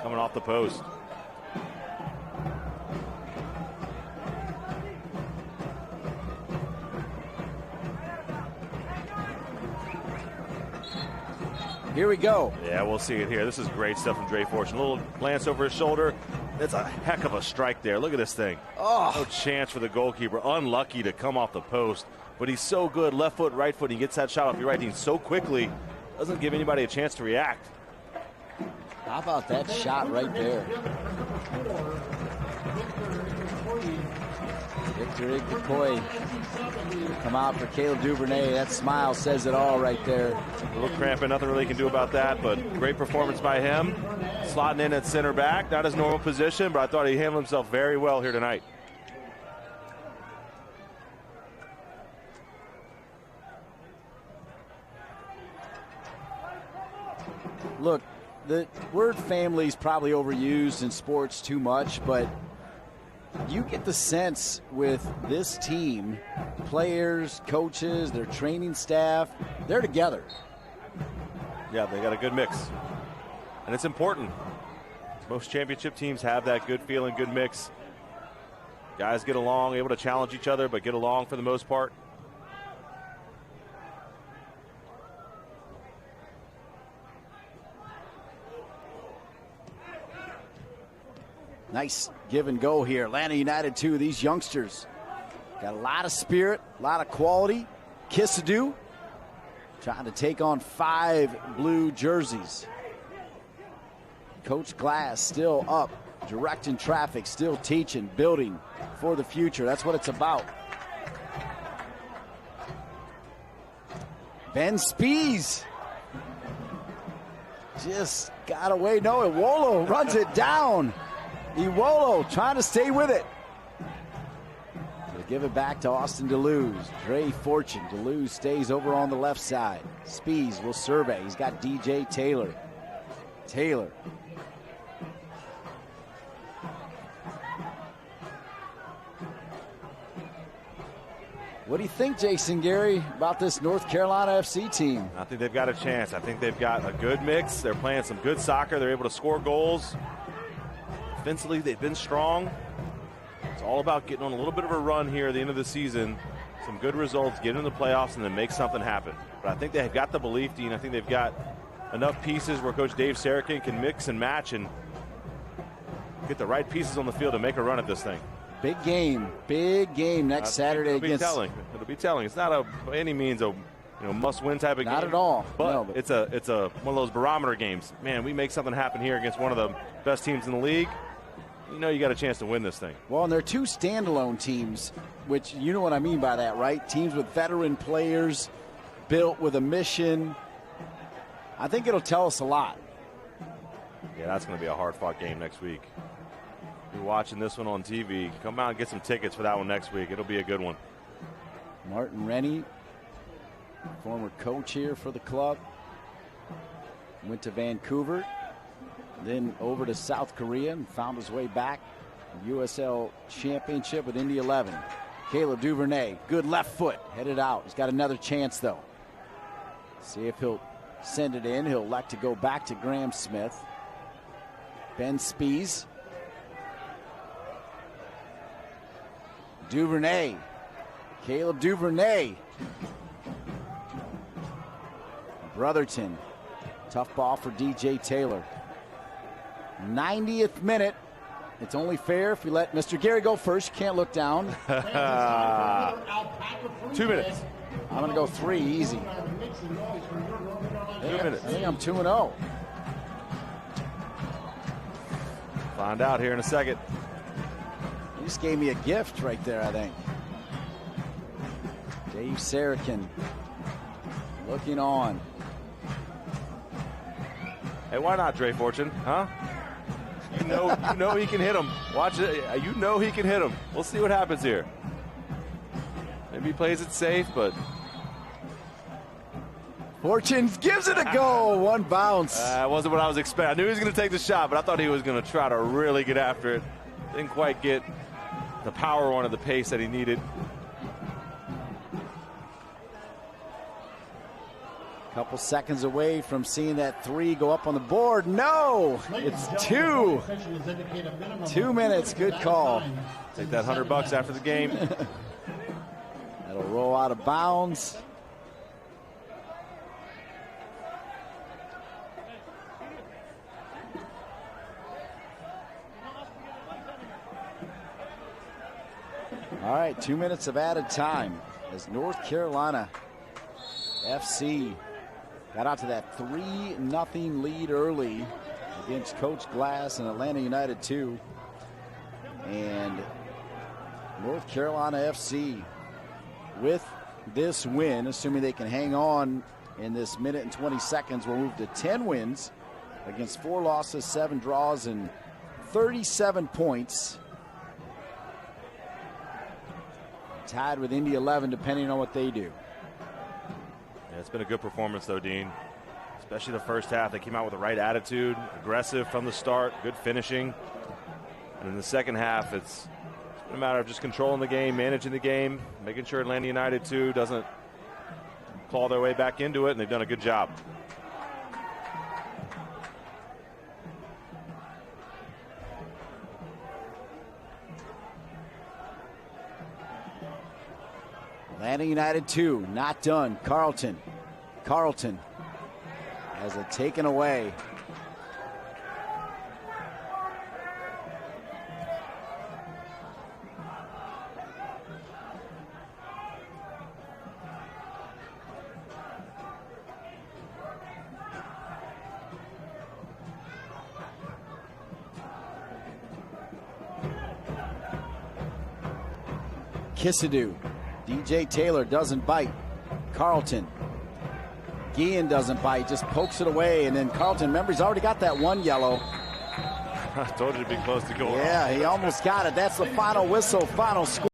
coming off the post. Here we go. Yeah, we'll see it here. This is great stuff from Dre Fortune. A little glance over his shoulder. That's a heck of a strike there. Look at this thing. Oh. No chance for the goalkeeper. Unlucky to come off the post. But he's so good. Left foot, right foot. He gets that shot off your right team so quickly. Doesn't give anybody a chance to react. How about that shot right there? Victor Igbokwe come out for Caleb Duvernay. That smile says it all right there. A little cramping, nothing really can do about that, but great performance by him. Slotting in at center back, not his normal position, but I thought he handled himself very well here tonight. Look, the word family is probably overused in sports too much, but you get the sense with this team, players, coaches, their training staff, they're together. Yeah, they got a good mix. And it's important. Most championship teams have that good feeling, good mix. Guys get along, able to challenge each other, but get along for the most part. Nice give and go here. Atlanta United, too. These youngsters got a lot of spirit, a lot of quality. Kissadu trying to take on 5 blue jerseys. Coach Glass still up, directing traffic, still teaching, building for the future. That's what it's about. Ben Spees just got away. No, Iwolo runs it down. Iwolo trying to stay with it. They give it back to Austin Deleuze. Dre Fortune. Deleuze stays over on the left side. Spees will survey. He's got DJ Taylor. Taylor. What do you think, Jason Gary, about this North Carolina FC team? I think they've got a chance. I think they've got a good mix. They're playing some good soccer. They're able to score goals. Offensively, they've been strong. It's all about getting on a little bit of a run here at the end of the season. Some good results, get in the playoffs, and then make something happen. But I think they've got the belief, Dean. I think they've got enough pieces where Coach Dave Sarakin can mix and match and get the right pieces on the field to make a run at this thing. Big game next Saturday against. It'll be telling. It's not by any means a must-win type of game. Not at all. But, no, but it's a one of those barometer games. Man, we make something happen here against one of the best teams in the league. You know you got a chance to win this thing. Well, and they're 2 standalone teams, which you know what I mean by that, right? Teams with veteran players, built with a mission. I think it'll tell us a lot. Yeah, that's going to be a hard-fought game next week. You're watching this one on TV. Come out and get some tickets for that one next week. It'll be a good one. Martin Rennie, former coach here for the club, went to Vancouver, then over to South Korea and found his way back. USL Championship with Indy 11. Caleb Duvernay, good left foot, headed out. He's got another chance though. See if he'll send it in. He'll elect to go back to Graham Smith. Ben Spies. Duvernay. Caleb Duvernay. Brotherton. Tough ball for DJ Taylor. 90th minute. It's only fair if we let Mr. Gary go first. You can't look down. 2 minutes. I'm going to go 3 easy. 2 minutes. I think I'm 2-0. Find out here in a second. You just gave me a gift right there, I think. Dave Sarakin looking on. Hey, why not Dre Fortune, huh? You know he can hit him. Watch it. You know he can hit him. We'll see what happens here. Maybe he plays it safe, but Fortune gives it a go. One bounce. wasn't what I was expecting. I knew he was going to take the shot, but I thought he was going to try to really get after it. Didn't quite get the power on at the pace that he needed. Couple seconds away from seeing that 3 go up on the board. No, it's 2. 2 minutes, good call. Take that $100 after the game. That'll roll out of bounds. All right, 2 minutes of added time as North Carolina FC got out to that 3-0 lead early against Coach Glass and Atlanta United 2. And North Carolina FC, with this win, assuming they can hang on in this minute and 20 seconds, will move to 10 wins against 4 losses, 7 draws, and 37 points. Tied with Indy 11, depending on what they do. Yeah, it's been a good performance, though, Dean. Especially the first half. They came out with the right attitude, aggressive from the start, good finishing. And in the second half, it's been a matter of just controlling the game, managing the game, making sure Atlanta United, too, doesn't claw their way back into it, and they've done a good job. Atlanta United 2, not done. Carlton has it taken away. Kissadoo. DJ Taylor doesn't bite. Carlton. Guillen doesn't bite, just pokes it away, and then Carlton, remember, he's already got that 1 yellow. I told you to be close to going. Yeah, he almost got it. That's the final whistle, final score.